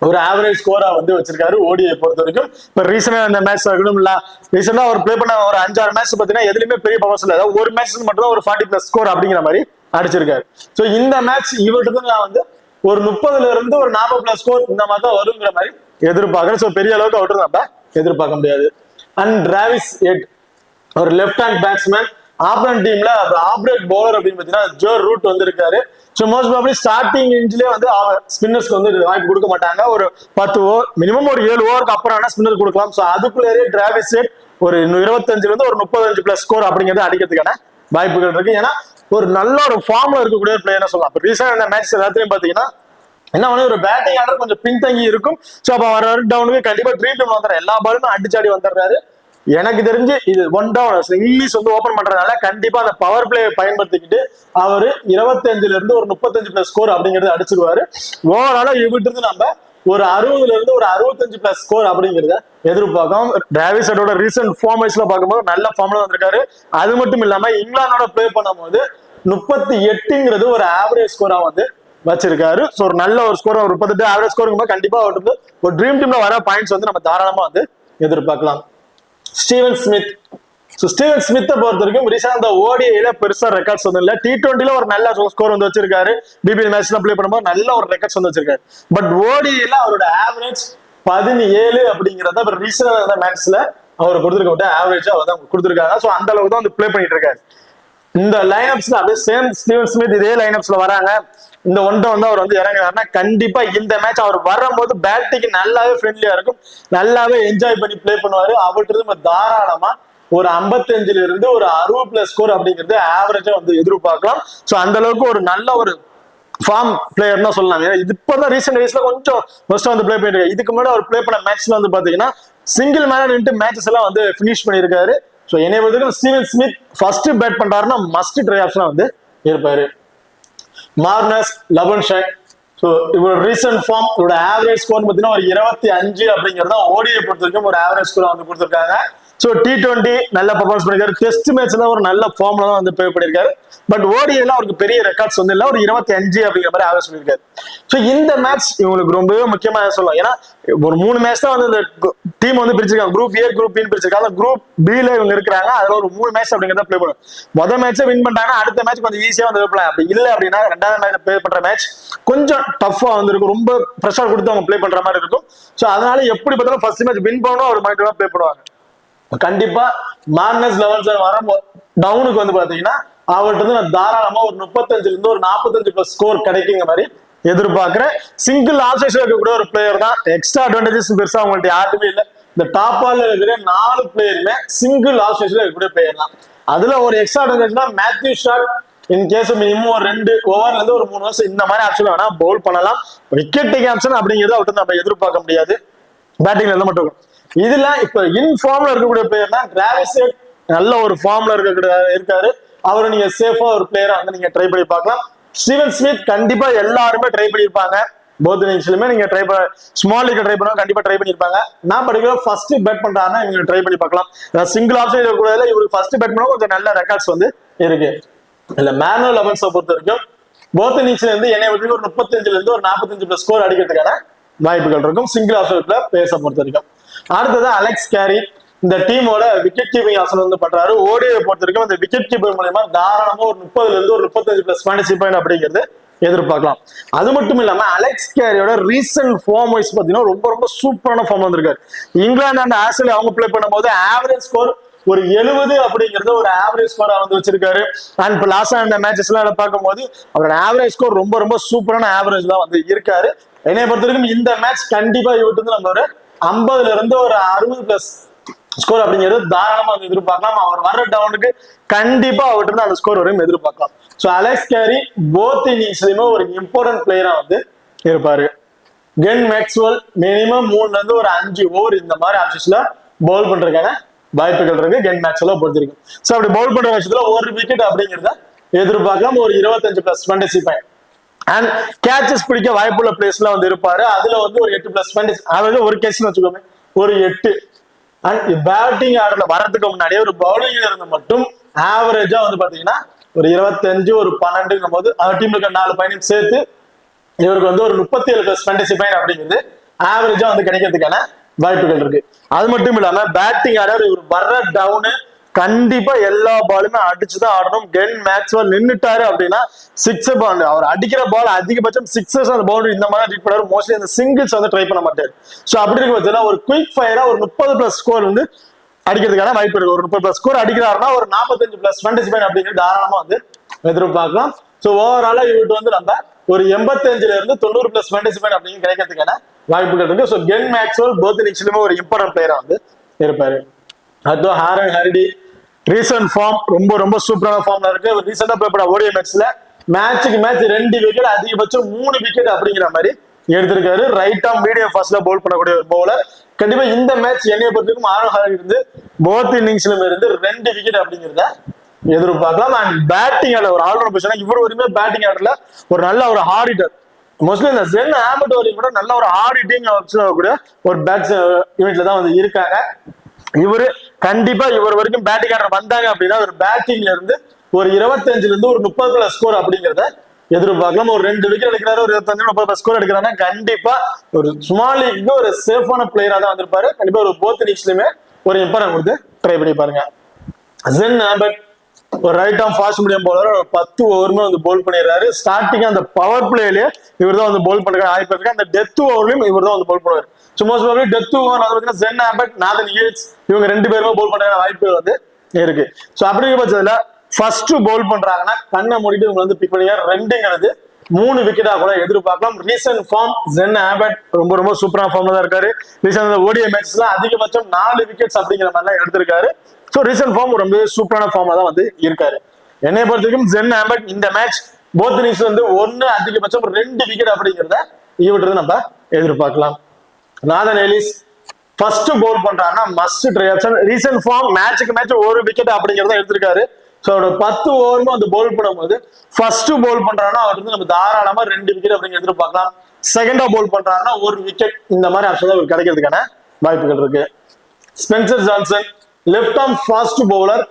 ஒரு ஆவரேஜ் ஸ்கோரா வந்து வச்சிருக்காரு ஓடிஐ பொறுத்த வரைக்கும். இப்ப ரீசெண்டா இந்த மேட்ச் ஆகணும் இல்ல, ரீசெண்டா அவர் பிளே பண்ண ஒரு 5-6 மேட்ச் பாத்தீங்கன்னா எதுலயுமே பெரிய பர்ஃபார்மன்ஸ் இல்ல. ஒரு மேட்ச் மட்டும் தான் ஒரு 40+ ஸ்கோர் அப்படிங்கிற மாதிரி அடிச்சிருக்காரு. ஸோ இந்த மேட்ச் இவருக்கு நான் வந்து ஒரு 30ல இருந்து ஒரு 40+ ஸ்கோர் இந்த மாதிரி தான் வருங்கிற மாதிரி எதிர்பார்க்கறேன். ஸோ பெரிய அளவுக்கு அவருக்கு நம்ம எதிர்பார்க்க முடியாது. அண்ட் டிராவிஸ் ஹெட் ஒரு லெஃப்ட் ஹேண்ட் பேட்ஸ்மேன். ஆப்போனன்ட் டீம்ல ஆஃப் பிரேக் பவுலர் அப்படின்னு பாத்தீங்கன்னா ஜோ ரூட் வந்திருக்காரு. ஸோ மோஸ்ட் ப்ராபபிலி ஸ்டார்டிங் இன்ஜ்லயே வந்து ஸ்பின்னர்ஸ்க்கு வந்து வாய்ப்பு கொடுக்க மாட்டாங்க. ஒரு 10 ஓவர் மினிமம் ஒரு 7 ஓவருக்கு அப்புறம் வேணா ஸ்பின்னர் கொடுக்கலாம். ஸோ அதுக்குள்ளேயே டிராவிஸ் ஹெட் ஒரு 25ல இருந்து ஒரு 35+ ஸ்கோர் அப்படிங்கிறது அடிக்கிறதுக்கான வாய்ப்புகள் இருக்கு. ஏன்னா ஒரு நல்ல ஒரு ஃபார்ம்ல இருக்கக்கூடிய ஒரு பிளேயர் சொல்லலாம். இப்போ ரீசெண்ட் மேட்ச் எல்லாத்தையும் பாத்தீங்கன்னா என்ன ஒண்ணு ஒரு பேட்டிங் ஆர்டர் கொஞ்சம் பின்தங்கி இருக்கும். ஸோ அப்போ வர டவுனுக்கு கண்டிப்பா ட்ரீம் டீம் வந்துடுறாரு, எல்லா பாலுமே அடிச்சாடி வந்துடுறாரு. எனக்கு தெரிஞ்சு இது 1 டவுன் இங்கிலீஷ் வந்து ஓபன் பண்றதுனால கண்டிப்பா அந்த பவர் பிளே பயன்படுத்திக்கிட்டு அவரு 25ல இருந்து ஒரு 35+ ஸ்கோர் அப்படிங்கறது அடிச்சிருவாரு. ஓவராலா இவர்கிட்ட இருந்து நம்ம ஒரு 60ல இருந்து ஒரு 65+ ஸ்கோர் அப்படிங்கறத எதிர்பார்க்கும். டிராவிஸ் ஹெட்டோட ரீசன்ட் ஃபார்ம் வைஸ்ல பார்க்கும்போது நல்ல ஃபார்ம்ல வந்திருக்காரு. அது மட்டும் இல்லாம இங்கிலாந்தோட பிளே பண்ணும்போது 38ங்கிறது ஒரு ஆவரேஜ் ஸ்கோரா வந்து வச்சிருக்காரு. ஸோ ஒரு நல்ல ஒரு ஸ்கோர், ஒரு 38 ஆவரேஜ் ஸ்கோர் கண்டிப்பா அவருக்கு ஒரு ட்ரீம் டீம்ல வர பாயிண்ட்ஸ் வந்து நம்ம தாராளமா வந்து எதிர்பார்க்கலாம். Steven Smith. ஸோ ஸ்டீவன் ஸ்மித்தை பொறுத்த வரைக்கும் ரீசெண்டா அந்த ஓடிஐல பெருசா ரெக்கார்ட்ஸ் வந்து இல்ல. T20ல ஒரு நல்ல ஸ்கோர் வந்து வச்சிருக்காரு. பிபிஎல் மேட்ச்ல பிளே பண்ணும்போது நல்ல ஒரு ரெக்கார்ட்ஸ் வந்து வச்சிருக்காரு. பட் ஓடிஐல அவரோட ஆவரேஜ் 17 அப்படிங்கிறத ரீசெண்டா மேட்ச்ல அவர் கொடுத்துருக்க ஆவரேஜா அவர் தான் கொடுத்துருக்காங்க. ஸோ அந்த அளவுக்கு தான் வந்து பிளே பண்ணிட்டு இருக்காரு. இந்த லைனப்ஸ்ல அப்படியே சேம் ஸ்டீவன் ஸ்மித் இதே லைனப்ஸ்ல வராங்க. இந்த 1 டவுன் வந்து அவர் வந்து இறங்குறாருன்னா கண்டிப்பா இந்த மேட்ச் அவர் வரும்போது பேட்டிங் நல்லாவே ஃப்ரெண்ட்லியா இருக்கும், நல்லாவே என்ஜாய் பண்ணி பிளே பண்ணுவாரு. அவர்கிட்ட நம்ம தாராளமா ஒரு 55ல இருந்து ஒரு 60+ ஸ்கோர் அப்படிங்கிறது ஆவரேஜா வந்து எதிர்பார்க்கலாம். ஸோ அந்த அளவுக்கு ஒரு நல்ல ஒரு ஃபார்ம் பிளேயர் தான் சொல்லலாம். இப்பதான் ரீசெண்ட் டேஸ்ல கொஞ்சம் ஃபர்ஸ்ட் வந்து பிளே பண்ணிருக்காரு. இதுக்கு முன்னாடி அவர் பிளே பண்ண மேட்ச்ல வந்து பாத்தீங்கன்னா சிங்கிள் மேல நின்று மேட்சஸ் எல்லாம் வந்து பினிஷ் பண்ணிருக்காரு. ஸோ என்னை பொறுத்தவரைக்கும் ஸ்டீவன் ஸ்மித் ஃபர்ஸ்ட் பேட் பண்றாருன்னா மஸ்ட் ட்ரை ஆப்ஷனா வந்து இருப்பாரு. மார்னஸ் லெவன்ஷைன். ஸோ இவரோட ரீசன்ட் ஃபார்ம் இவரோட ஆவரேஜ் ஸ்கோர் பார்த்தீங்கன்னா ஒரு 25 அப்படிங்கிறது ஓடிஐ பொறுத்த வரைக்கும் ஒரு ஆவரேஜ் ஸ்கோர் வந்து கொடுத்துருக்காங்க. ஸோ T20 நல்ல பர்ஃபார்மன்ஸ் பண்ணிருக்காரு. டெஸ்ட் மேட்ச்ல ஒரு நல்ல ஃபார்ம்ல தான் வந்து ப்ளே பண்ணிருக்காரு. பட் ஓடிஐல அவருக்கு பெரிய ரெக்கார்ட்ஸ் வந்து இல்ல, ஒரு 25 அப்படிங்கிற மாதிரி ஆவரேஜ் பண்ணிருக்காரு. ஸோ இந்த மேட்ச் இவங்களுக்கு ரொம்பவே முக்கியமா சொல்லலாம். ஏன்னா ஒரு 3 மேட்ச் தான் வந்து இந்த டீம் வந்து பிரிச்சிருக்காங்க. குரூப் ஏ குரூப் பின்னு பிரிச்சிருக்காங்க. குரூப் பில இவங்க இருக்கிறாங்க. அதுல ஒரு 3 மேட்ச் அப்படிங்கிறத ப்ளே பண்ணும். முதல் மேட்சை வின் பண்ணிட்டாங்கன்னா அடுத்த மேட்ச் கொஞ்சம் ஈஸியா வந்து ப்ளே. அப்படி இல்லை அப்படின்னா ரெண்டாவது மேட்ச் ப்ளே பண்ற மேட்ச் கொஞ்சம் டஃபா வந்து இருக்கும். ரொம்ப ப்ரெஷர் கொடுத்து அவங்க ப்ளே பண்ற மாதிரி இருக்கும். ஸோ அதனால எப்படி பார்த்தாலும் ஃபர்ஸ்ட் மேட்ச் வின் பண்ணணும் ஒரு மைண்ட் ப்ளே பண்ணுவாங்க. கண்டிப்பா மார்னஸ் லெவன்ஸ் வர டவுனுக்கு வந்து பாத்தீங்கன்னா அவர்கிட்ட வந்து நான் தாராளமா ஒரு 35 இருந்து ஒரு 45+ ஸ்கோர் கிடைக்குங்க மாதிரி எதிர்பார்க்கிறேன். சிங்கிள் ஆப்ஷன் இருக்கக்கூடிய ஒரு பிளேயர் தான். எக்ஸ்ட்ரா அட்வான்டேஜஸ் பெருசா அவங்கள்ட்ட யாருமே இல்லை. இந்த டாப் ஆல்ல இருக்கிற 4 பிளேயருமே சிங்கிள் ஆப்ஷன்ஸ்ல இருக்கக்கூடிய பிளேயர் தான். அதுல ஒரு எக்ஸ்ட்ரா அட்வான்டேஜ்னா Matthew Short in case minimum ஒரு 2 ஓவர்ல இருந்து ஒரு 3 வருஷம் இந்த மாதிரி ஆப்ஷன் வேணா பவுல் பண்ணலாம். விக்கெட் டேக் ஆப்ஷன் அப்படிங்கிறது அவர்கிட்ட நம்ம எதிர்பார்க்க முடியாது. பேட்டிங்ல இருந்து மட்டும் இதுல இப்ப இன்ஃபார்ம்ல இருக்கக்கூடிய பிளேயர் தான் டிராவிஸ் ஹெட். நல்ல ஒரு ஃபார்ம்ல இருக்காரு. அவரை நீங்க சேஃபா ஒரு பிளேயரா வந்து நீங்க ட்ரை பண்ணி பார்க்கலாம். ஸ்டீவன் ஸ்மித் கண்டிப்பா எல்லாருமே ட்ரை பண்ணிருப்பாங்க. போத் இன்னிங்ஸ்லயுமே நீங்க ட்ரை பண்ண ஸ்மால் லீக் ட்ரை பண்ணா கண்டிப்பா ட்ரை பண்ணிருப்பாங்க. நான் படிக்கிற ஃபர்ஸ்ட் பேட் பண்றாருன்னா இவங்க ட்ரை பண்ணி பார்க்கலாம். சிங்கிள் ஆப்ஷன் இருக்கக்கூடாதுல இவருக்கு ஃபர்ஸ்ட் பேட் பண்ணா கொஞ்சம் நல்ல ரெக்கார்ட்ஸ் வந்து இருக்கு. இல்ல மேனுவல் லெவன்ஸை பொறுத்த வரைக்கும் போத் இன்னிங்ஸ்ல இருந்து என்னை ஒரு 35 இருந்து ஒரு 45+ ஸ்கோர் அடிக்கிறதுக்கான வாய்ப்புகள் இருக்கும் சிங்கிள் ஆப்ஷன்ல பேச பொறுத்த வரைக்கும். அடுத்தது அலெக்ஸ் கேரி. இந்த டீமோட விக்கெட் கீப்பிங் ஆப்ஷன் வந்து பண்றாரு. ஓடிஐ பொறுத்த வரைக்கும் இந்த விக்கெட் கீப்பர் மூலமா தாராளமா ஒரு 30 இருந்து ஒரு 35+ ஃபேண்டசி பாயிண்ட் அப்படிங்கிறது எதிர்பார்க்கலாம். அது மட்டும் இல்லாம அலெக்ஸ் கேரியோட ரீசன்ட் ஃபார்ம் வைஸ் பாத்தீங்கன்னா ரொம்ப ரொம்ப சூப்பரான ஃபார்ம் வந்திருக்காரு. இங்கிலாந்து அண்ட் ஆஸ்திரேலியா அவங்க பிளே பண்ணும்போது ஆவரேஜ் ஸ்கோர் ஒரு 70 அப்படிங்கறது ஒரு ஆவரேஜ் ஸ்கோரா வந்து வச்சிருக்காரு. அண்ட் இப்போ லாஸ்டா இந்த மேட்சஸ் எல்லாம் பார்க்கும்போது அவரோட ஆவரேஜ் ஸ்கோர் ரொம்ப ரொம்ப சூப்பரான ஆவரேஜ் தான் வந்து இருக்காரு. என்னை பொறுத்த வரைக்கும் இந்த மேட்ச் கண்டிப்பா இவட்டு வந்து நம்ம ஒரு 50 இருந்து ஒரு 60+ ஸ்கோர் அப்படிங்கிறது தாராளமா வந்து எதிர்பார்க்கலாம். அவர் வர்ற டவுனுக்கு கண்டிப்பா அவர்கிட்ட அந்த ஸ்கோர் வரையும் எதிர்பார்க்கலாம். ஸோ அலெக்ஸ் கேரி போத் இன்னிங்ஸ்லயுமே ஒரு இம்பார்ட்டன்ட் பிளேயரா வந்து இருப்பாரு. கென் மேக்ஸ்வெல் மினிமம் 3 இருந்து ஒரு 5 ஓவர் இந்த மாதிரி ஆப்ஷன்ஸ்ல பவுல் பண்றதுக்கான வாய்ப்புகள் இருக்கு. கென் மேக்ஸ்வெல்ல பொறுத்திருக்கு. ஸோ அப்படி பவுல் பண்ற விஷயத்துல ஒரு விக்கெட் அப்படிங்கிறத எதிர்பார்க்கலாம். ஒரு 25+ ஃபேண்டசி பாயிண்ட் அண்ட் கேச்சஸ் பிடிக்க வாய்ப்புள்ள பிளேஸ்ல வந்து இருப்பாரு. அதுல வந்து ஒரு 8+ ஃபேண்டசி, அதாவது ஒரு கேட்ச் வச்சுக்கோங்க ஒரு 8. அண்ட் பேட்டிங் ஆர்டர்ல வரதுக்கு முன்னாடியே ஒரு பவுலிங்ல இருந்து மட்டும் ஆவரேஜா வந்து பாத்தீங்கன்னா ஒரு 25 ஒரு 12 போது டீம்ல இருக்க 4 பாயிண்ட் சேர்த்து இவருக்கு வந்து ஒரு 37+ ஃபேண்டசி பாயிண்ட் அப்படிங்கிறது ஆவரேஜா வந்து கிடைக்கிறதுக்கான வாய்ப்புகள் இருக்கு. அது மட்டும் இல்லாம பேட்டிங் ஆர்டர் இவர் வர்ற டவுனு கண்டிப்பா எல்லா பாலுமே அடிச்சுதான் ஆடணும். கென் மேக்ஸ்வெல் நின்னுட்டாரு அப்படின்னா 6 பால் அவர் அடிக்கிற பால் அதிகபட்சம் 6 அந்த பவுண்டரி இந்த மாதிரி ட்ரீட் பண்ணாரு. மோஸ்ட்லி அந்த சிங்கிள்ஸ் வந்து ட்ரை பண்ண மாட்டாரு. ஸோ அப்படி இருக்க பட்சத்தில் ஒரு குயிக் ஃபயரா ஒரு 30+ ஸ்கோர் வந்து அடிக்கிறதுக்கான வாய்ப்பு இருக்கு. ஒரு 30+ ஸ்கோர் அடிக்கிறாருன்னா ஒரு 45+ ஃபேண்டசி பாயிண்ட் அப்படிங்கிறது தாராளமா வந்து எதிர்பார்க்கலாம். ஸோ ஓவராலா இவருக்கு வந்து நம்ம ஒரு 85 இருந்து 90+ ஃபேண்டசி பாயிண்ட் அப்படிங்கிறது கிடைக்கிறதுக்கான வாய்ப்புகள் இருக்கு. ஸோ கென் மேக்ஸ்வெல் போத் இன்னிங்ஸ்லயுமே ஒரு இம்பார்ட்டன்ட் பிளேயரா வந்து இருப்பாரு. அதுவும் ஹாரன் ஹாரிடி ரீசன்ட் ஃபார்ம் ரொம்ப ரொம்ப சூப்பரான ஃபார்ம்ல இருக்கு. ரீசெண்டா பிளே பண்ண ஓடிஐ மேட்ச்ல மேட்சுக்கு மேட்ச் 2 விக்கெட் அதிகபட்சம் 3 விக்கெட் அப்படிங்கிற மாதிரி எடுத்திருக்காரு. ரைட் ஆம் மீடியம் ஃபாஸ்ட்ல பவுல் பண்ணக்கூடிய ஒரு பவுலர். கண்டிப்பா இந்த மேட்ச் என்னைய பொறுத்தவரைக்கும் ஹாரன் ஹாரிடி இருந்து போத் இன்னிங்ஸ்ல இருந்து 2 விக்கெட் அப்படிங்கிறத எதிர்பார்க்கலாம். அண்ட் பேட்டிங் ஆர்டர் ஒரு ஆல்ரவுண்டர் பொசிஷன் இவர் வரையுமே பேட்டிங் ஆர்டர்ல ஒரு நல்ல ஒரு ஹார்ட் ஹிட்டர். மோஸ்ட்லி இந்த ஜென் ஆம்பட் வரையும் கூட நல்ல ஒரு ஹார்ட் ஹிட்டிங் கூட ஒரு பேட்ஸ் யூனிட்ல தான் வந்து இருக்காங்க. இவரு கண்டிப்பா இவர் வரைக்கும் பேட்டிங் ஆர்டர் வந்தாங்க அப்படின்னா ஒரு பேட்டிங்ல இருந்து ஒரு 25 இருந்து ஒரு 30+ ஸ்கோர் அப்படிங்கிறத எதிர்பார்க்கலாம். ஒரு 2 விக்கெட் எடுக்கிறாரு, ஒரு 25-30+ ஸ்கோர் எடுக்கிறாருன்னா கண்டிப்பா ஒரு ஸ்மால் லீக் ஒரு சேஃபான பிளேயரா தான் வந்திருப்பாரு. கண்டிப்பா ஒரு போத் இன்னிங்ஸ்லயுமே ஒரு இம்பார்ட்டன்ட் கொடுத்து ட்ரை பண்ணி பாருங்க. ஜென் ஆம்பட் ஒரு ரைட் ஆம் ஃபாஸ்ட் மீடியம் பவுலர் 10 ஓவருமே வந்து பவுல் பண்ணிடுறாரு. ஸ்டார்டிங் அந்த பவர் பிளேலயே இவர் தான் வந்து பவுல் பண்ற வாய்ப்பு இருக்கு. அந்த டெத் ஓவர்லயும் இவர் தான் வந்து பவுல் பண்ணுவார். Most probably death over Sean Abbott Nathan Ellis இவங்க 2 பேருமே பவுல் பண்ற வாய்ப்பு வந்து இருக்கு. ஸோ அப்படிங்கிற பட்சத்துல ஃபர்ஸ்ட் பவுல் பண்றாங்கன்னா கண்ணை மூடிட்டு இவங்க வந்து பிக் பண்ணியா 2ங்கிறது 3 விக்கெட்டா கூட எதிர்பார்க்கலாம். ரீசன்ட் ஃபார்ம் ஜென் ஆம்பட் ரொம்ப ரொம்ப சூப்பரான ஃபார்ம்ல தான் இருக்காரு. ரீசெண்ட் ஓடிஐ மேட்ச்ல அதிகபட்சம் 4 விக்கெட்ஸ் அப்படிங்கிற மாதிரிலாம் எடுத்திருக்காரு. ஸோ ரீசன்ட் ஃபார்ம் ரொம்ப சூப்பரான ஃபார்மா தான் வந்து இருக்காரு. என்னை பொறுத்த வரைக்கும் ஜென் ஆம்பட் இந்த மேட்ச் போத் இன்னிங்ஸ் வந்து 1 அதிகபட்சம் 2 விக்கெட் அப்படிங்கிறத இவற்றது நம்ம எதிர்பார்க்கலாம். நாதன் எலிஸ் ஃபர்ஸ்ட் பவுல் பண்றாருன்னா must try option. Recent form மேட்சுக்கு மேட்ச் 1 விக்கெட் அப்படிங்கிறத எடுத்திருக்காரு. ஸோ அவரோட 10 ஓவருமே வந்து பவுல் பண்ணும்போது ஃபர்ஸ்ட் பவுல் பண்றாருன்னா அவர் வந்து நம்ம தாராளமா 2 விக்கெட் அப்படிங்கிற எதிர்பார்க்கலாம். செகண்டா பவுல் பண்றாருன்னா 1 விக்கெட் இந்த மாதிரி ஆப்ஷன் தான் கிடைக்கிறதுக்கான வாய்ப்புகள் இருக்கு. Spencer Johnson left arm fast bowler,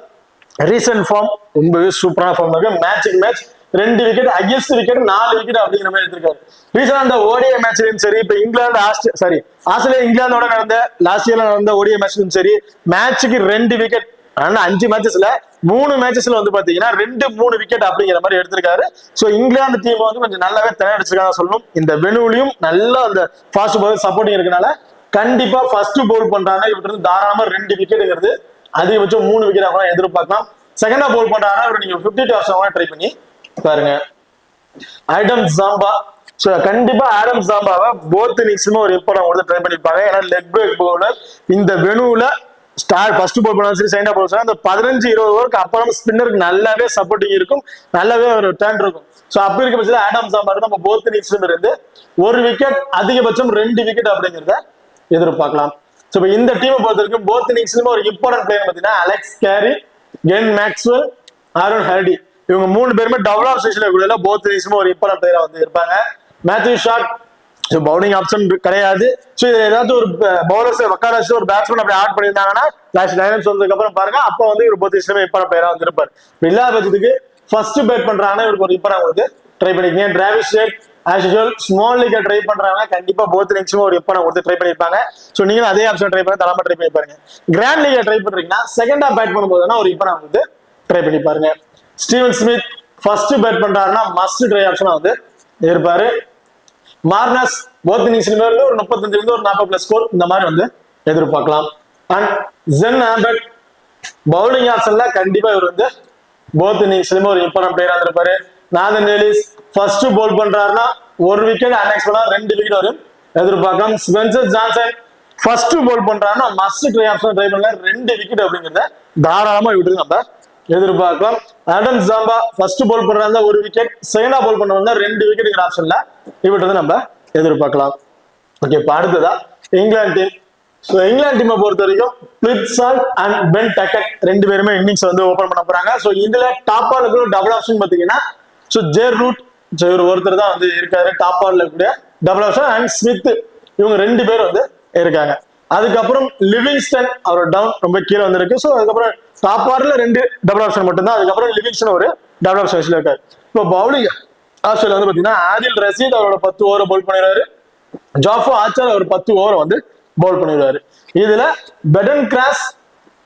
recent form ரொம்பவே சூப்பரான ஃபார்ம் இருக்கு. மேட்சுக்கு match 2 wicket, highest wicket 4 wicket அப்படிங்கிற மாதிரி எடுத்திருக்காரு. ரீசெண்டா அந்த ஓடிஐ மேட்ச்லயும் சரி, இப்ப இங்கிலாந்து ஆஸ்திரேலியா இங்கிலாந்தோட நடந்த லாஸ்ட் இயர்ல நடந்த ஓடிஐ மேட்ச்லயும் சரி, மேட்சுக்கு 2 விக்கெட். ஆனா 5 மேட்சஸ்ல 3 மேட்சஸ்ல வந்து பாத்தீங்கன்னா 2-3 விக்கெட் அப்படிங்கிற மாதிரி எடுத்திருக்காரு. சோ இங்கிலாந்து டீம் வந்து கொஞ்சம் நல்லாவே திணறடிச்சிருக்காங்க சொல்லணும். இந்த வெனுவிலையும் நல்லா அந்த ஃபாஸ்ட் பவுலர் சப்போர்ட்டிங் இருக்கனால கண்டிப்பா ஃபர்ஸ்ட் பவுல் பண்றாங்க இவர்கிட்ட இருந்து தாராளமா 2 விக்கெட்டுங்கிறது அதிகபட்சம் 3 விக்கெட் கூட எதிர்பார்க்கலாம். செகண்டா பவுல் பண்றாங்கன்னா இவர் நீங்க 50 டாஸ் ட்ரை பண்ணி பாருங்க. ஆடம் ஜாம்பா, கண்டிப்பா ஆடம் ஜாம்பாவை போத் இன்னிங்ஸ்லுமே ஒரு இம்பார்ட்டன் கொடுத்து ட்ரை பண்ணிருப்பாங்க. ஏன்னா லெக் பிரேக் பவுலர் இந்த வெனுல ஸ்டார் ஃபர்ஸ்ட் பவுல் பண்ணாலும் சரி, செகண்டா பவுல் அந்த 15-20 ஓவருக்கு அப்புறம் ஸ்பின்னருக்கு நல்லாவே சப்போர்ட்டிங் இருக்கும், நல்லாவே ஒரு டர்ன் இருக்கும். சோ அப்படி இருக்க பட்சத்தில் ஆடம் ஜாம்பா நம்ம போத் இன்னிங்ஸ்லும் இருந்து 1 விக்கெட் அதிகபட்சம் 2 விக்கெட் அப்படிங்கிறத எதிர்பார்க்கலாம். சோ இப்போ இந்த டீமை பொறுத்த வரைக்கும் போத் இன்னிங்ஸ்லுமே ஒரு இம்பார்ட்டன்ட் பிளேயர் பார்த்தீங்கன்னா Alex Carey, Glenn Maxwell, Aaron Hardie, இவங்க 3 பேருமே டபுள் ஆஃப் ஸ்டேஷன்ல கூட போத் இன்னிங்ஸ்லுமே ஒரு இம்பார்ட்டன்ட் பிளேயரா வந்து இருப்பாங்க. மேத்யூ ஷாட் பவுலிங் ஆப்ஷன் கிடையாது. சோ இதுல ஏதாவது ஒரு பவுலர்ஸ் உட்கார வச்சு ஒரு பேட்ஸ்மேன் அப்படி ஆட் பண்ணியிருந்தாங்கன்னா லாஸ்ட் 9 ரன்ஸ் வந்ததுக்கு அப்புறம் பாருங்க, அப்போ வந்து இவர் போத் இன்னிங்ஸ்லுமே இம்பார்ட்டன்ட் பிளேயரா வந்து இருப்பார். இல்லாத பட்சத்துக்கு ஃபர்ஸ்ட் பேட் பண்றாங்கன்னா இவருக்கு ஒரு இம்பார்ட்டன்ட் கொடுத்து ட்ரை பண்ணிக்கங்க. Travis Head as usual small league try பண்றாங்க, கண்டிப்பா போத் இன்னிங்ஸ்லுமே ஒரு இம்பார்ட்டன்ட் கொடுத்து ட்ரை பண்ணிருப்பாங்க. சோ நீங்க அதே ஆப்ஷன் ட்ரை பண்ணி தலைமை ட்ரை பண்ணி பாருங்க. கிராண்ட் லீக் ட்ரை பண்றீங்கன்னா செகண்டா பேட் பண்ணும்போதுனா ஒரு இம்பார்ட்டன்ட் கொடுத்து ட்ரை பண்ணி பாருங்க. ஸ்டீவன் ஸ்மித் ஃபர்ஸ்ட் பேட் பண்றாருன்னா மஸ்ட் ட்ரை ஆப்ஷனா வந்து இருப்பாரு. மார்னஸ் போத் இன்னிங்ஸ்லுமே ஒரு 35 ஒரு 40 பிளஸ் ஸ்கோர் இந்த மாதிரி வந்து எதிர்பார்க்கலாம். அண்ட் ஜென் ஆம்பட் பவுலிங் ஆப்ஷன்ல கண்டிப்பா இவர் வந்து போத் இன்னிங்ஸ்லுமே ஒரு இம்பார்ட்டன்ட் பிளேயரா இருப்பாரு. நாதன் எலிஸ் ஃபர்ஸ்ட் பவுல் பண்றாருன்னா 1 விக்கெட், அனெக்ஸ் பண்ணா 2 விக்கெட் வரும் எதிர்பார்க்கலாம். ஸ்பென்சர் ஜான்சன் ஃபர்ஸ்ட் பவுல் பண்றாருன்னா மஸ்ட் ட்ரை ஆப்ஷன் ட்ரை பண்ணல 2 விக்கெட் அப்படிங்கிறத தாராளமா விட்டு நம்ம எதிர்பார்க்கலாம். ஆடம் ஜாம்பா ஃபர்ஸ்ட் பவுல் பண்றாங்க 1 விக்கெட், செகண்டா பவுல் பண்றவங்க 2 விக்கெட் ஆப்ஷன்ல இவர்கிட்ட நம்ம எதிர்பார்க்கலாம். ஓகே, இப்போ அடுத்ததா இங்கிலாந்து டீம். ஸோ இங்கிலாந்து டீமை பொறுத்த வரைக்கும் பிளிட்சால்ட் அண்ட் பென் டக்கட் 2 பேருமே இன்னிங்ஸ் வந்து ஓபன் பண்ண போறாங்க. ஸோ இதுல டாப் ஆர்டர் டபுள் ஆப்ஷன் பாத்தீங்கன்னா ஜேர் ரூட் இவர் ஒருத்தர் தான் வந்து இருக்காரு டாப் ஆர்டர்ல கூட டபுள் ஆப்ஷன். அண்ட் ஸ்மித் இவங்க 2 பேர் வந்து இருக்காங்க. அதுக்கப்புறம் லிவிங்ஸ்டன் அவரோட டவுன் ரொம்ப கீழே வந்திருக்கு. ஸோ அதுக்கப்புறம் டாப் ஆர்டர்ல 2 டபுள் ஆப்ஷன் மட்டும் தான். அதுக்கப்புறம் லிவிங்ஸ்டன் ஒரு டபுள் ஆப்ஷன் இருக்காரு. இப்போ பவுலிங் ஆப்ஷன்ல வந்து பாத்தீங்கன்னா ஆதில் ரஷீத் அவரோட 10 ஓவர் பவுல் பண்ணிடுறாரு. ஜாஃபோ ஆச்சர் அவர் 10 ஓவர் வந்து பவுல் பண்ணிடுவாரு. இதுல பெடன் கிராஸ்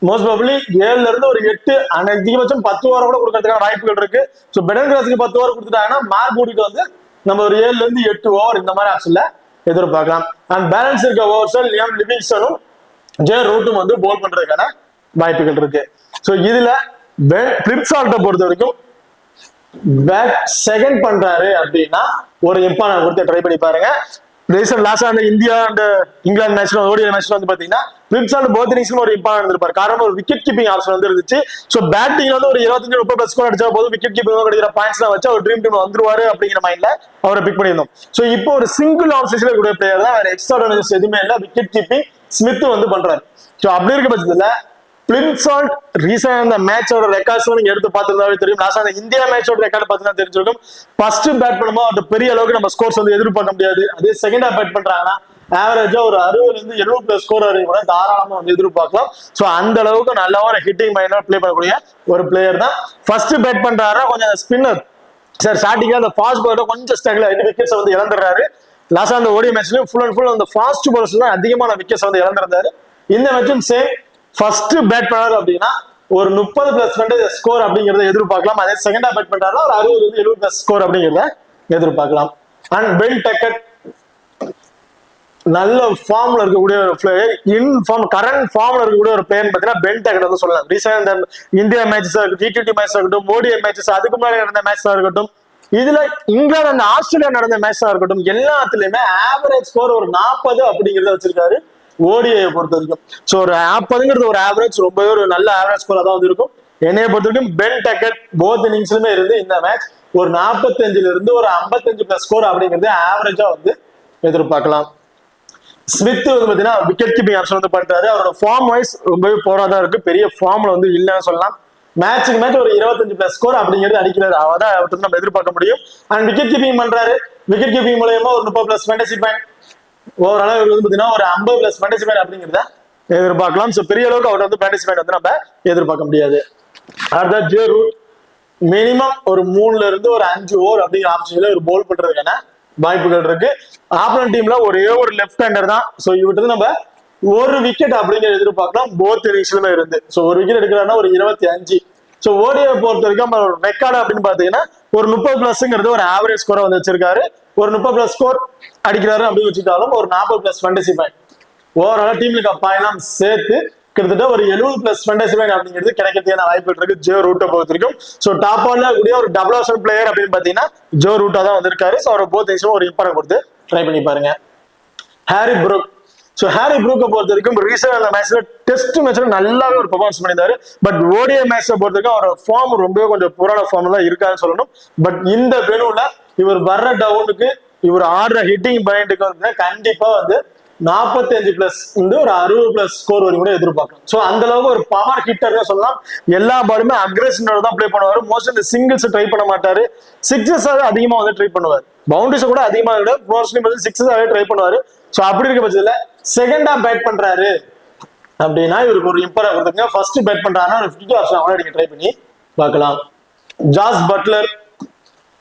மோஸ்ட் ப்ராபபிலி 7ல இருந்து ஒரு 8 அதிகபட்சம் 10 ஓவர் கூட கொடுக்கறதுக்கான வாய்ப்புகள் இருக்கு. ஸோ பெடன் கிராஸ்க்கு 10 ஓவர் கொடுத்துட்டாங்கன்னா மார்க் கூட்டிட்டு வந்து நம்ம ஒரு 7ல இருந்து 8 ஓவர் இந்த மாதிரி ஆப்ஷன்ல எதிர்பார்க்கலாம். அண்ட் பேலன்ஸ் இருக்க ஓவர்ஸ் லியாம் லிவிங்ஸ்டனும் ஜே ரூட்டும் வந்து பவுல் பண்றதுக்கான வாய்ப்புகள் இருக்கு. ஸோ இதுல பிளிப்சால்ட்டை பொறுத்த வரைக்கும் பேட் செகண்ட் பண்றாரு அப்படின்னா ஒரு இம்பார்ட்டன்ட் கொடுத்து ட்ரை பண்ணி பாருங்க. ரீசன்ட் லாஸ்ட் அந்த இந்தியா அண்ட் இங்கிலாந்து மேட்ச்ல ஓடிஐ மேட்ச்ல வந்து பாத்தீங்கன்னா பிளிப்சால்ட் போத் இன்னிங்ஸ்ல ஒரு இம்பார்ட்டன்ட் இருப்பாரு. காரணம் ஒரு விக்கெட் கீப்பிங் ஆப்ஷன் வந்து இருந்துச்சு. ஸோ பேட்டிங்ல வந்து ஒரு 25-30 பிளஸ் ஸ்கோர் அடிச்சா போதும், விக்கெட் கீப்பிங் கிடைக்கிற பாயிண்ட்ஸ் எல்லாம் வச்சு அவர் ட்ரீம் டீம் வந்துருவாரு அப்படிங்கிற மைண்ட்ல அவரை பிக் பண்ணியிருந்தோம். ஸோ இப்போ ஒரு சிங்கிள் ஆஃப் சீஸ்ல கூட பிளேயர் தான், வேற எக்ஸ்ட்ரா எதுவுமே இல்லை, விக்கெட் கீப்பிங் ஸ்மித் வந்து பண்றாரு. ஸோ அப்படி இருக்க பட்சத்துல பிளிப்சால்ட் ரீசெண்ட் அந்த மேட்சோட ரெக்கார்ட்ஸ் நீங்க எடுத்து பார்த்துருந்தாவே தெரியும். லாஸ்ட் அந்த இந்தியா மேட்சோட ரெக்கார்ட் பார்த்தீங்கன்னா தெரிஞ்சிருக்கும். ஃபர்ஸ்ட் பேட் பண்ணும்போது அவர்கிட்ட பெரிய அளவுக்கு நம்ம ஸ்கோர்ஸ் வந்து எதிர்பார்க்க முடியாது. அதே செகண்டா பேட் பண்றாங்கன்னா ஆவரேஜா ஒரு 60ல இருந்து 70 பிளஸ் ஸ்கோர் வரைக்கும் கூட தாராளமா வந்து எதிர்பார்க்கலாம். ஸோ அந்த அளவுக்கு நல்லா ஒரு ஹிட்டிங் மைண்டா பிளே பண்ணக்கூடிய ஒரு பிளேயர் தான். ஃபர்ஸ்ட் பேட் பண்றாரா கொஞ்சம் ஸ்பின்னர் சார் ஸ்டார்டிங்ல அந்த ஃபாஸ்ட் பாலர் கொஞ்சம் ஸ்ட்ரகிள் 2 விக்கெட்ஸ் வந்து இழந்துடுறாரு. லாஸ்ட் அந்த ஓடிஐ மேட்ச்லயும் ஃபுல் அண்ட் ஃபுல் அந்த ஃபாஸ்ட் பாலர்ஸ் தான் அதிகமான விக்கெட்ஸ் வந்து இழந்திருந்தாரு. இந்த மேட்சும் சேம் ஃபர்ஸ்ட் பேட் பண்ணாரு அப்படின்னா ஒரு 30+ ஸ்கோர் அப்படிங்கறத எதிர்பார்க்கலாம். அதே செகண்டா பேட் பண்றாருன்னா ஒரு 60-70 பிளஸ் ஸ்கோர் அப்படிங்கறத எதிர்பார்க்கலாம். அண்ட் பென் டக்கட் நல்ல ஃபார்ம்ல இருக்கக்கூடிய ஒரு பிளேயர், கரண்ட் ஃபார்ம்ல இருக்கக்கூடிய ஒரு பிளேயர் பார்த்தீங்கன்னா பென் டக்கட் வந்து சொல்லலாம். ரீசெண்ட் இந்தியா மேட்சஸ் T20 மேட்சா இருக்கட்டும், ஓடிஐ மேட்சஸ் அதுக்கு முன்னாடி நடந்த மேட்சா இருக்கட்டும், இதுல இங்கிலாந்து அந்த ஆஸ்திரேலியா நடந்த மேட்சா இருக்கட்டும், எல்லாத்துலயுமே ஆவரேஜ் ஸ்கோர் ஒரு 40 அப்படிங்கறத வச்சிருக்காரு ஓடிஐ பொறுத்த வரைக்கும். ஸோ ஒரு 40ங்கிறது ஒரு ஆவரேஜ், ரொம்பவே ஒரு நல்ல ஆவரேஜ் ஸ்கோர் தான் வந்து இருக்கும். என்னைய பொறுத்த வரைக்கும் பென் டக்கட் போத் இன்னிங்ஸ்லுமே இருந்து இந்த மேட்ச் ஒரு 45ல இருந்து ஒரு 55 பிளஸ் ஸ்கோர் அப்படிங்கிறது ஆவரேஜா வந்து எதிர்பார்க்கலாம். ஸ்மித் வந்து பாத்தீங்கன்னா விக்கெட் கீப்பிங் ஆப்ஷன் வந்து பண்றாரு. அவரோட ஃபார்ம் வைஸ் ரொம்பவே போராதான் இருக்கு, பெரிய ஃபார்ம்ல வந்து இல்லைன்னு சொல்லலாம். மேட்சுக்கு மேட்ச் ஒரு 25 பிளஸ் ஸ்கோர் அப்படிங்கிறது அடிக்கிறாரு, அதான் அவர்கிட்ட நம்ம எதிர்பார்க்க முடியும். அண்ட் விக்கெட் கீப்பிங் பண்றாரு. விக்கெட் கீப்பிங் மூலயமா ஒரு 30+ ஃபேண்டசி பாயிண்ட் ஓவரால் வந்து பாத்தீங்கன்னா ஒரு 50+ ஃபேண்டசி பாயிண்ட் அப்படிங்கிறத எதிர்பார்க்கலாம். ஸோ பெரிய அளவுக்கு அவர் வந்து பேட்டிஸ்மேன் வந்து நம்ம எதிர்பார்க்க முடியாது. அடுத்த ஜே ரூட் மினிமம் ஒரு 3ல இருந்து ஒரு 5 ஓவர் அப்படிங்கிற ஆப்ஷன்ல ஒரு போல் பண்றதுக்கான வாய்ப்புகள் இருக்கு. ஆப்பனன்ட் டீம்ல ஒரே ஒரு லெஃப்ட் ஹேண்டர் தான். ஸோ இவர்கிட்ட நம்ம ஒரு விக்கெட் அப்படிங்கிற எதிர்பார்க்கலாம் போத் இன்னிங்ஸ்லுமே இருந்து. ஸோ ஒரு விக்கெட் எடுக்கிறாருன்னா ஒரு 25. ஸோ ஓடியை பொறுத்த வரைக்கும் ரெக்கார்டு அப்படின்னு பாத்தீங்கன்னா ஒரு 30+ ஒரு ஆவரேஜ் ஸ்கோரை வந்து வச்சிருக்காரு. ஒரு 30+ ஸ்கோர் அடிக்கிறாரு அப்படின்னு வச்சுட்டாலும் ஒரு 40+ ஃபேண்டசி பாயிண்ட் ஓவரால் டீமுக்கு பாயிண்ட் சேர்த்து கிட்டத்தட்ட ஒரு 70+ ஃபேண்டசி பாயிண்ட் அப்படிங்கிறது கிடைக்கிறதுக்கான வாய்ப்புகள் இருக்கு ஜோ ரூட்டை பொறுத்த வரைக்கும். ஸோ டாப் ஆர்டர்ல கூடிய ஒரு டபுள் ஆப்ஷன் பிளேயர் அப்படின்னு பாத்தீங்கன்னா ஜோ ரூட்டா தான் வந்திருக்காரு. ஸோ அவர் போத் இன்னிங்ஸும் ஒரு இம்பார்ட்டன் கொடுத்து ட்ரை பண்ணி பாருங்க. Harry Brook. ஸோ ஹாரி ப்ரூக்கை பொறுத்த வரைக்கும் ரீசெண்டான மேட்ச்ல டெஸ்ட் மேட்ச்ல நல்லாவே ஒரு பெர்ஃபார்மன்ஸ் பண்ணியிருந்தாரு. பட் ஓடிஐ மேட்ச்ல பொறுத்த வரைக்கும் அவரோட ஃபார்ம் ரொம்பவே கொஞ்சம் புரான ஃபார்ம்ல தான் இருக்காருன்னு சொல்லணும். பட் இந்த வெனுல இவர் வர்ற டவுனுக்கு இவர் ஆடுற ஹிட்டிங் பாயிண்ட்டுக்கு வந்து கண்டிப்பா வந்து 45+ ஒரு 60+ ஸ்கோர் வரைக்கும் கூட எதிர்பார்க்கலாம். ஸோ அந்த அளவுக்கு ஒரு பவர் ஹிட்டர் தான் சொல்லலாம். எல்லா பாலுமே அக்ரெஷனோட தான் பிளே பண்ணுவாரு. மோஸ்ட் இந்த சிங்கிள்ஸ் ட்ரை பண்ண மாட்டாரு. சிக்ஸஸாக அதிகமா வந்து ட்ரை பண்ணுவார். பவுண்டரிஸ் கூட அதிகமாக விட மோஸ்ட்லி சிக்ஸஸாவே ட்ரை பண்ணுவாரு. ஸோ அப்படி இருக்க பட்சத்துல செகண்டா பேட் பண்றாரு அப்படின்னா இவருக்கு ஒரு இம்பார்ட்டன் கொடுத்துங்க. ஃபர்ஸ்ட் பேட் பண்றாருன்னா ஒரு 50 ஆப்ஷன் அவங்கள நீங்க ட்ரை பண்ணி பார்க்கலாம். ஜாஸ் பட்லர்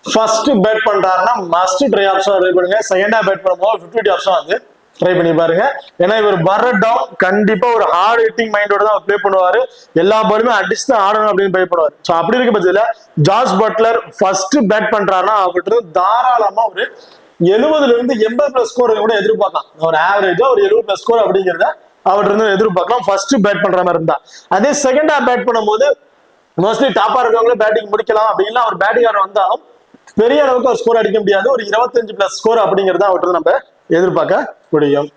ஃபர்ஸ்ட் பேட் பண்றாருன்னா மஸ்ட் ட்ரை ஆப்ஷன் ட்ரை பண்ணுங்க. செகண்டா பேட் பண்ணும்போது 50 ஆப்ஷன் வந்து ட்ரை பண்ணி பாருங்க. ஏன்னா இவர் வர்ற டவுன் கண்டிப்பா ஒரு ஹார்ட் ஹிட்டிங் மைண்டோட தான் பிளே பண்ணுவாரு. எல்லா பாலுமே அடிச்சு தான் ஆடணும் அப்படின்னு ட்ரை பண்ணுவாரு. ஸோ அப்படி இருக்க பட்சத்துல ஜாஸ் பட்லர் ஃபர்ஸ்ட் பேட் பண்றாருன்னா அவர்கிட்ட தாராளமா ஒரு 70ல இருந்து 80+ ஸ்கோர் கூட எதிர்பார்க்கலாம். ஒரு ஆவரேஜா ஒரு 70+ ஸ்கோர் அப்படிங்கிறத அவர்கிட்ட இருந்து எதிர்பார்க்கலாம் ஃபர்ஸ்ட் பேட் பண்ற மாதிரி இருந்தா. அதே செகண்டா பேட் பண்ணும்போது மோஸ்ட்லி டாப்பா இருக்கவங்களே பேட்டிங் முடிக்கலாம் அப்படின்னா அவர் பேட்டிங் ஆட வந்தாலும் பெரிய அளவுக்கு ஒரு ஸ்கோர் அடிக்க முடியாது. ஒரு 25+ ஸ்கோர் அப்படிங்கிறத அவர்கிட்ட நம்ம எதிர்பார்க்க முடியும்.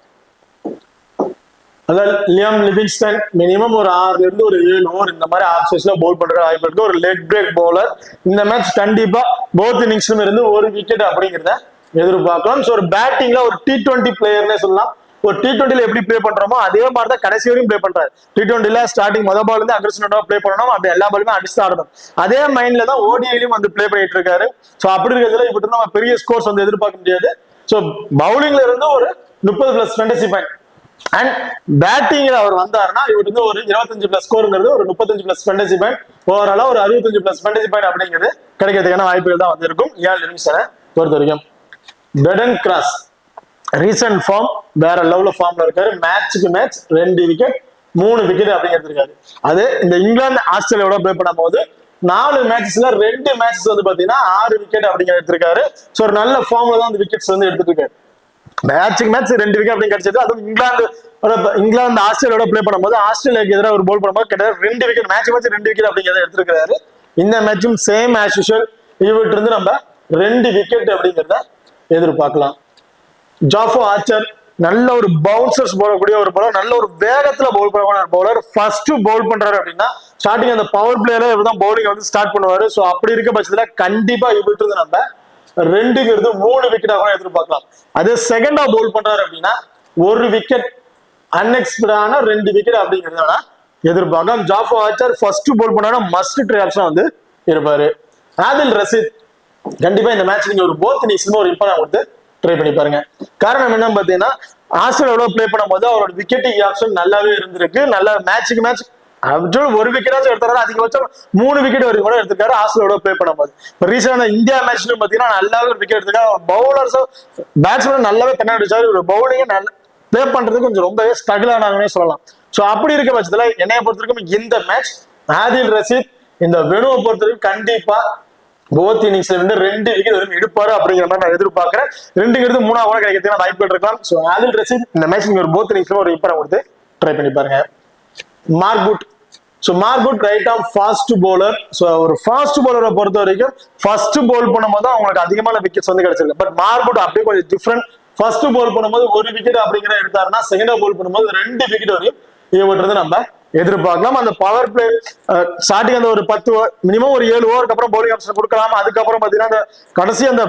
அதாவது லியாம் லிவிங்ஸ்டன் மினிமம் ஒரு 6ல இருந்து ஒரு 7 ஓவர் இந்த மாதிரி ஆப்ஷன்ஸ்ல போல் பண்ற வாய்ப்பு இருக்கு. ஒரு லெக் பிரேக் பவுலர். இந்த மேட்ச் கண்டிப்பா போத் இன்னிங்ஸ்ல இருந்து ஒரு விக்கெட் அப்படிங்கிறத எதிர்பார்க்கலாம். ஸோ ஒரு பேட்டிங்ல ஒரு T20 பிளேயர்னே சொல்லலாம். ஒரு T20ல எப்படி பிளே பண்றோமோ அதே மாதிரி தான் கடைசி வரையும் பிளே பண்றாரு. T20ல ஸ்டார்டிங் முதல் பால் இருந்து அக்ரெஷனோட பிளே பண்ணணும். அப்படி எல்லா பாலுமே அடிச்சு ஆடணும். அதே மைண்ட்ல தான் ஓடிஐலையும் வந்து பிளே பண்ணிட்டு இருக்காரு. ஸோ அப்படி இருக்கிறதுல இப்படி நம்ம பெரிய ஸ்கோர்ஸ் வந்து எதிர்பார்க்க முடியாது. ஸோ பவுலிங்ல இருந்து ஒரு 30+ ஃபேண்டசி பாயிண்ட் அண்ட் பேட்டிங்ல அவர் வந்தாருன்னா இவருக்கு வந்து ஒரு 25+ ஸ்கோருங்கிறது ஒரு 35+ ஃபேண்டசி பாயிண்ட் ஓவராலா ஒரு 65+ ஃபேண்டசி பாயிண்ட் அப்படிங்கிறது கிடைக்கிறதுக்கான வாய்ப்புகள் தான் வந்து இருக்கும். லியாம் லிவிங்ஸ்டனை பொறுத்த வரைக்கும். பெடன் கிராஸ் ரீசன்ட் ஃபார்ம் வேற லெவல்ல ஃபார்ம்ல இருக்காரு. மேட்சுக்கு மேட்ச் 2 விக்கெட் 3 விக்கெட் அப்படிங்கிறது இருக்காரு. அது இந்த இங்கிலாந்து ஆஸ்திரேலியாவோட பிளே பண்ணும் போது 4 மேட்சஸ்ல 2 மேட்சஸ் வந்து பாத்தீங்கன்னா 6 விக்கெட் அப்படிங்கிற எடுத்திருக்காரு. ஸோ ஒரு நல்ல ஃபார்ம்ல தான் அந்த விக்கெட்ஸ் வந்து எடுத்துட்டு இருக்காரு. மேட்சுக்கு மேட்ச் 2 விக்கெட் அப்படின்னு கிடைச்சது. அதுவும் இங்கிலாந்து ஆஸ்திரேலியாவோட பிளே பண்ணும்போது ஆஸ்திரேலியாவுக்கு எதிராக ஒரு போல் பண்ணும்போது கிட்டத்தட்ட 2 விக்கெட் மேட்ச் 2 விக்கெட் அப்படிங்கிறத எடுத்திருக்காரு. இந்த மேட்சும் சேம் ஆஸ் யூஷுவல் இவர்கிட்ட இருந்து நம்ம 2 விக்கெட் அப்படிங்கிறத எதிர்பார்க்கலாம். ஜாஃபோ ஆர்ச்சர் நல்ல ஒரு பவுன்சர்ஸ் போடக்கூடிய ஒரு பவுலர். நல்ல ஒரு வேகத்துல பவுல் பண்ணக்கூடிய ஒரு பவுலர். ஃபர்ஸ்ட் பவுல் பண்றாரு அப்படின்னா ஸ்டார்டிங் அந்த பவர் பிளேயர்ல இவர்தான் பவுலிங் வந்து ஸ்டார்ட் பண்ணுவாரு. ஸோ அப்படி இருக்க பட்சத்துல கண்டிப்பா இவர்கிட்ட இருந்து நம்ம 2ங்கிறது 3 விக்கெட்டா கூட எதிர்பார்க்கலாம். அதே செகண்டா பவுல் பண்றாரு அப்படின்னா 1 விக்கெட் அன்எக்ஸ்பெக்டடான 2 விக்கெட் அப்படிங்கிறத எதிர்பார்க்கலாம். ஜாஃபோ ஆர்ச்சர் ஃபர்ஸ்ட் பவுல் பண்ணாலும் மஸ்ட் ட்ரை ஆப்ஷன் வந்து இருப்பாரு. ஆதில் ரஷீத் கண்டிப்பா இந்த மேட்ச் நீங்க ஒரு போத் இன்னிங்ஸ்ல ஒரு இம்பார்ட்டன் கொடுத்து ட்ரை பண்ணி பாருங்க. காரணம் என்னன்னு பாத்தீங்கன்னா ஆஸ்திரேலியாவோட பிளே பண்ணும்போது அவரோட விக்கெட்டிங் ஆப்ஷன் நல்லாவே இருந்திருக்கு. நல்ல மேட்சுக்கு மேட்ச் ஒரு விக்கெட்டாச்சும் எடுத்தாரு. அதிகபட்சம் 3 விக்கெட் வரைக்கும் கூட எடுத்திருக்காரு ஆஸ்திரேலியாவோட பிளே பண்ணும்போது. ரீசெண்டா இந்தியா மேட்ச்லயும் பாத்தீங்கன்னா நல்லாவே ஒரு விக்கெட் எடுத்திருக்காரு. பவுலர்ஸ் பேட்ஸ்மேன் நல்லாவே கண்ணடிச்சாரு. ஒரு பவுலிங் பிளே பண்றதுக்கு கொஞ்சம் ரொம்பவே ஸ்ட்ரகிள் ஆனாங்கன்னே சொல்லலாம். ஸோ அப்படி இருக்க பட்சத்துல என்னைய பொறுத்த வரைக்கும் இந்த மேட்ச் ஆதில் ரஷீத் இந்த வெனுவை பொறுத்த வரைக்கும் கண்டிப்பா போத் இன்னிங்ஸ்ல இருந்து 2 விக்கெட் வரைக்கும் எடுப்பாரு அப்படிங்கிற மாதிரி நான் எதிர்பார்க்கிறேன். 2ங்கிறது 3 கூட கிடைக்கிறதுக்கு வாய்ப்புகள் இருக்கலாம். ஸோ ஆதில் ரஷீத் இந்த மேட்ச் நீங்க ஒரு போத் இன்னிங்ஸ்ல ஒரு இம்பார்ட்டன் கொடுத்து ட்ரை பண்ணி பாருங்க. மார்க்வுட். ஸோ மார்க்வுட் ரைட் ஆம் ஃபாஸ்ட் பவுலர். ஸோ ஒரு ஃபாஸ்ட் பவுலரை பொறுத்த வரைக்கும் ஃபர்ஸ்ட் பவுல் பண்ணும்போது அவங்களுக்கு அதிகமான விக்கெட்ஸ் வந்து கிடைச்சிருக்கு. பட் மார்க்வுட் அப்படியே கொஞ்சம் டிஃப்ரெண்ட். ஃபர்ஸ்ட் பவுல் பண்ணும்போது 1 விக்கெட் அப்படிங்கிற எடுத்தாருன்னா செகண்டா பவுல் பண்ணும்போது 2 விக்கெட் வரையும் இவர்கிட்ட நம்ம எதிர்பார்க்கலாம். அந்த பவர் பிளே ஸ்டார்டிங் அந்த ஒரு 10 மினிமம் ஒரு 7 ஓவருக்கு அப்புறம் பவுலிங் ஆப்ஷன் கொடுக்கலாம். அதுக்கப்புறம் பாத்தீங்கன்னா அந்த கடைசி அந்த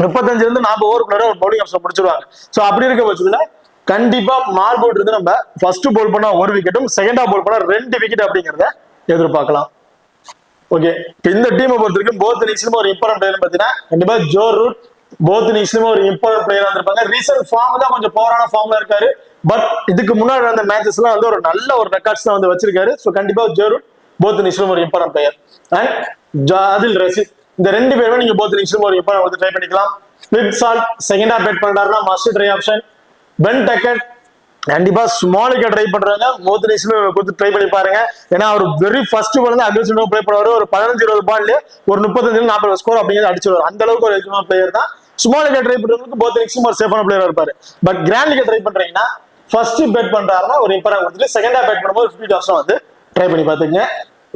35ல இருந்து 40 ஓவருக்குள்ள ஒரு பவுலிங் ஆப்ஷன் முடிச்சிருவாங்க. ஸோ அப்படி இருக்க பட்சத்துல கண்டிப்பா மார்க்வுட் இருந்து நம்ம ஃபர்ஸ்ட் பவுல் பண்ணா 1 விக்கெட்டும் செகண்டா பவுல் பண்ணா 2 விக்கெட் அப்படிங்கிறத எதிர்பார்க்கலாம். ஓகே, இந்த டீமை பொறுத்த வரைக்கும் போத் இன்னிங்ஸ்ல ஒரு இம்பார்ட்டன்ட் பிளேயர் பாத்தீங்கன்னா கண்டிப்பா ஜோ ரூட் போத் இன்னிங்ஸ்லயுமே ஒரு இம்பார்ட்டன்ட் பிளேயரா இருந்திருப்பாங்க. ரீசெண்ட் ஃபார்ம் தான் கொஞ்சம் பவரான ஃபார்ம்ல இருக்காரு. பட் இதுக்கு முன்னாடி நடந்த மேட்சஸ் எல்லாம் வந்து ஒரு நல்ல ஒரு ரெக்கார்ட்ஸ் தான் வந்து வச்சிருக்காரு. ஸோ கண்டிப்பா ஜெரூட் போத் இன்னிங்ஸ்லயும் ஒரு important player. And Adil Rashid, இந்த ரெண்டு பேருமே நீங்க போத் இன்னிங்ஸ்லயும் ஒரு இம்பார்ட்டன்ட் வந்து ட்ரை பண்ணிக்கலாம். ஸ்மித் சால்ட் செகண்டா பேட் பண்றாருன்னா must try option. Pen Duckett கண்டிப்பா ஸ்மாலுக்கு ட்ரை பண்றாங்க, போத் இன்னிங்ஸ்லயும் கொடுத்து ட்ரை பண்ணி பாருங்க. ஏன்னா அவர் வெரி ஃபர்ஸ்ட் பால் வந்து அக்ரெசிவா ப்ளே பண்ணுவாரு. ஒரு 15-20 பால்ல ஒரு 35-40 ஸ்கோர் அப்படிங்கிறது அடிச்சிருவாரு. அந்த அளவுக்கு ஒரு எக்ஸ்ட்ரா பிளேயர் தான். ஸ்மால் லீக் ட்ரை பண்றவங்களுக்கு போத் இன்னிங்ஸும் ஒரு சேஃபான பிளேயரா இருப்பாரு. பட் கிராண்ட் லீக் ட்ரை பண்றீங்கன்னா ஃபர்ஸ்ட் பேட் பண்றாருன்னா ஒரு இம்பார்ட்டன்ட் கொடுத்துட்டு செகண்டா பேட் பண்ணும்போது 50 டாஸும் வந்து ட்ரை பண்ணி பாத்துக்கங்க.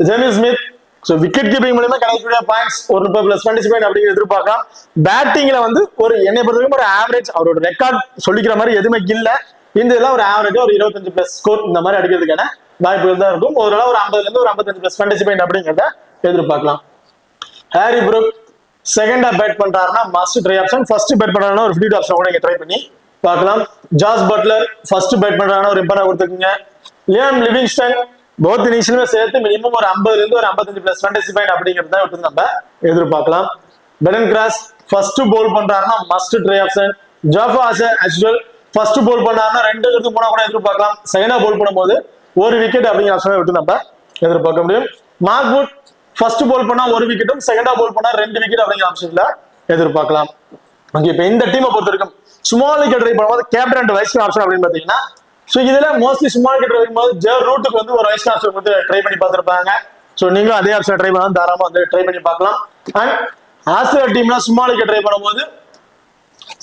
Jamie Smith so wicket keeping மூலமா கிடைக்கக்கூடிய பாயிண்ட்ஸ் ஒரு 30+ ஃபேண்டசி பாயிண்ட் அப்படிங்கிற எதிர்பார்க்கலாம். பேட்டிங்ல வந்து ஒரு என்னை பொறுத்தவரைக்கும் ஒரு ஆவரேஜ், அவரோட ரெக்கார்ட் சொல்லிக்கிற மாதிரி எதுவுமே இல்ல. இந்த இதெல்லாம் ஒரு ஆவரேஜா ஒரு 25+ ஸ்கோர் இந்த மாதிரி அடிக்கிறதுக்கான வாய்ப்புகள் தான் இருக்கும். ஓரளவு ஒரு 50 ஒரு 55+ ஃபேண்டசி பாயிண்ட் அப்படிங்கிறத எதிர்பார்க்கலாம். ஹாரி புரூக் செகண்டா பேட் பண்றாருன்னா must try option. First bad பண்றாருன்னா ஒரு 50 ஆப்ஷன் கூட நீங்க ட்ரை பண்ணி பார்க்கலாம். ஜாஸ் பட்லர் ஃபர்ஸ்ட் பேட் பண்றாருன்னா ஒரு இம்பார்ட்டன்ட் கொடுத்துருக்கீங்க. லியாம் லிவிங்ஸ்டன் போத் இன்னிங்ஸ்லயுமே சேர்த்து மினிமம் ஒரு 50 ஒரு 55+ ஃபேண்டசி பாயிண்ட் அப்படிங்கிறது தான் வந்து நம்ம எதிர்பார்க்கலாம். பெரன் கிராஸ் ஃபர்ஸ்ட் போல் பண்றாருன்னா மஸ்ட் ட்ரை ஆப்ஷன். ஜாஃபா ஆஷுவல் ஃபர்ஸ்ட் போல் பண்ணாருன்னா 2-3 கூட எதிர்பார்க்கலாம். செகண்டா போல் பண்ணும்போது ஒரு விக்கெட் அப்படிங்கிற ஆப்ஷனை விட்டு நம்ம எதிர்பார்க்க முடியும். மார்க்வுட் ஃபர்ஸ்ட் போல் பண்ணா ஒரு விக்கெட்டும், செகண்டா போல் பண்ணா 2 விக்கெட் அப்படிங்கிற ஆப்ஷன்ல எதிர்பார்க்கலாம். ஓகே, இப்போ இந்த டீமை பொறுத்த வரைக்கும் ஸ்மால் விக்கெட் ட்ரை பண்ணும்போது கேப்டன் அண்ட் வைஸ் ஆப்ஷன் அப்படின்னு பாத்தீங்கன்னா, ஸோ இதுல மோஸ்ட்லி ஸ்மால் விக்கெட் ட்ரை பண்ணும்போது ரூட்டுக்கு வந்து ஒரு வைஸ் ஆப்ஷன் வந்து ட்ரை பண்ணி பார்த்திருப்பாங்க. ஸோ நீங்களும் அதே ஆப்ஷன் ட்ரை பண்ணலாம், தாராளமா வந்து ட்ரை பண்ணி பார்க்கலாம். அண்ட் ஆஸ்திரேலியா டீம்ல ஸ்மால் விக்கெட் ட்ரை பண்ணும்போது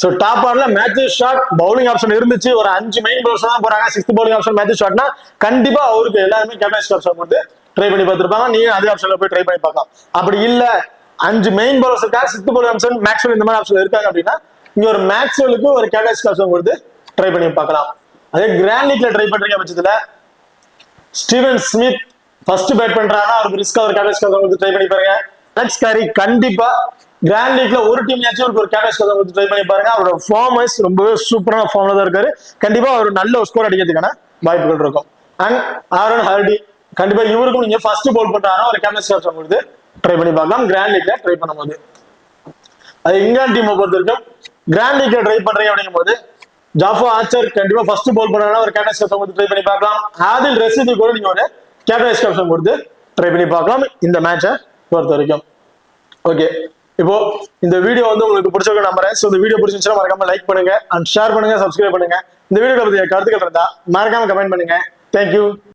சோ டாப் ஆர்டர்ல மேத்யூ ஷாட் பவுலிங் ஆப்ஷன் இருந்துச்சு. ஒரு 5 மெயின் பவுலர்ஸ் தான் போறாங்க. 6th பவுலிங் ஆப்ஷன் மேத்யூ ஷாட்னா கண்டிப்பா அவருக்கு எல்லாருமே கேப்டன்சி ஆப்ஷன் வந்து ட்ரை பண்ணி பார்த்திருப்பாங்க. நீங்க அதே ஆப்ஷன்ல போய் ட்ரை பண்ணி பார்க்கலாம். அப்படி இல்ல 5 மெயின் பவுலர்ஸ் இருக்காங்க, 6th பவுலிங் ஆப்ஷன் மேக்ஸ்வெல் இந்த மாதிரி ஆப்ஷன் இருக்காங்க அப்படின்னா இங்க ஒரு மேக்ஸ்வெலுக்கு ஒரு கேப்டன்சி ஆப்ஷன் கொடுத்து ட்ரை பண்ணி பார்க்கலாம். அதே கிராண்ட் லீக்ல ட்ரை பண்றீங்க பட்சத்துல ஸ்டீவன் ஸ்மித் ஃபர்ஸ்ட் பேட் பண்றாருன்னா அவருக்கு ரிஸ்கா ஒரு கேப்டன்சி ஆப்ஷன் கொடுத்து ட்ரை பண்ணி பாருங்க. அலெக்ஸ் கேரி கண்டிப்பா கிராண்ட் லீக்ல ஒரு டீம்லயாச்சும் ஒரு கேப்டன்சி ஆப்ஷன் ட்ரை பண்ணி பாருங்க. அவரோட ஃபார்ம் வைஸ் ரொம்பவே சூப்பரான ஃபார்ம்ல தான் இருக்காரு. கண்டிப்பா அவர் நல்ல ஒரு ஸ்கோர் அடிக்கிறதுக்கான வாய்ப்புகள் இருக்கும். அண்ட் ஆரன் ஹார்டி கண்டிப்பா இவருக்கும் நீங்க ஃபர்ஸ்ட் போல் பண்றாருன்னா ஒரு கேப்டன்சி ஆப்ஷன் கொடுத்து ட்ரை பண்ணி பார்க்கலாம் கிராண்ட் லீக்ல ட்ரை பண்ணும்போது. அது இங்கிலாந்து டீமை பொறுத்த வரைக்கும் கிராண்ட் லீக்ல ட்ரை பண்றீங்க அப்படிங்கும் போது ஜாஃபா ஆர்ச்சர் கண்டிப்பா ஃபர்ஸ்ட் போல் பண்றாருன்னா ஒரு கேப்டன்சி ஆப்ஷன் கொடுத்து ட்ரை பண்ணி பார்க்கலாம். ஆதில் ரஷீது கூட நீங்க ஒரு கேப்டன்சி ஆப்ஷன் கொடுத்து ட்ரை பண்ணி பார்க்கலாம் இந்த மேட்சை பொறுத்த வரைக்கும். ஓகே, இப்போ இந்த வீடியோ வந்து உங்களுக்கு பிடிச்சவங்க நம்புறேன். ஸோ இந்த வீடியோ பிடிச்சிருந்துச்சுன்னா மறக்காம லைக் பண்ணுங்க அண்ட் ஷேர் பண்ணுங்க, சப்ஸ்கிரைப் பண்ணுங்க. இந்த வீடியோ பத்தி கருத்துக்கள் இருந்தா மறக்காம கமெண்ட் பண்ணுங்க. தேங்க்யூ.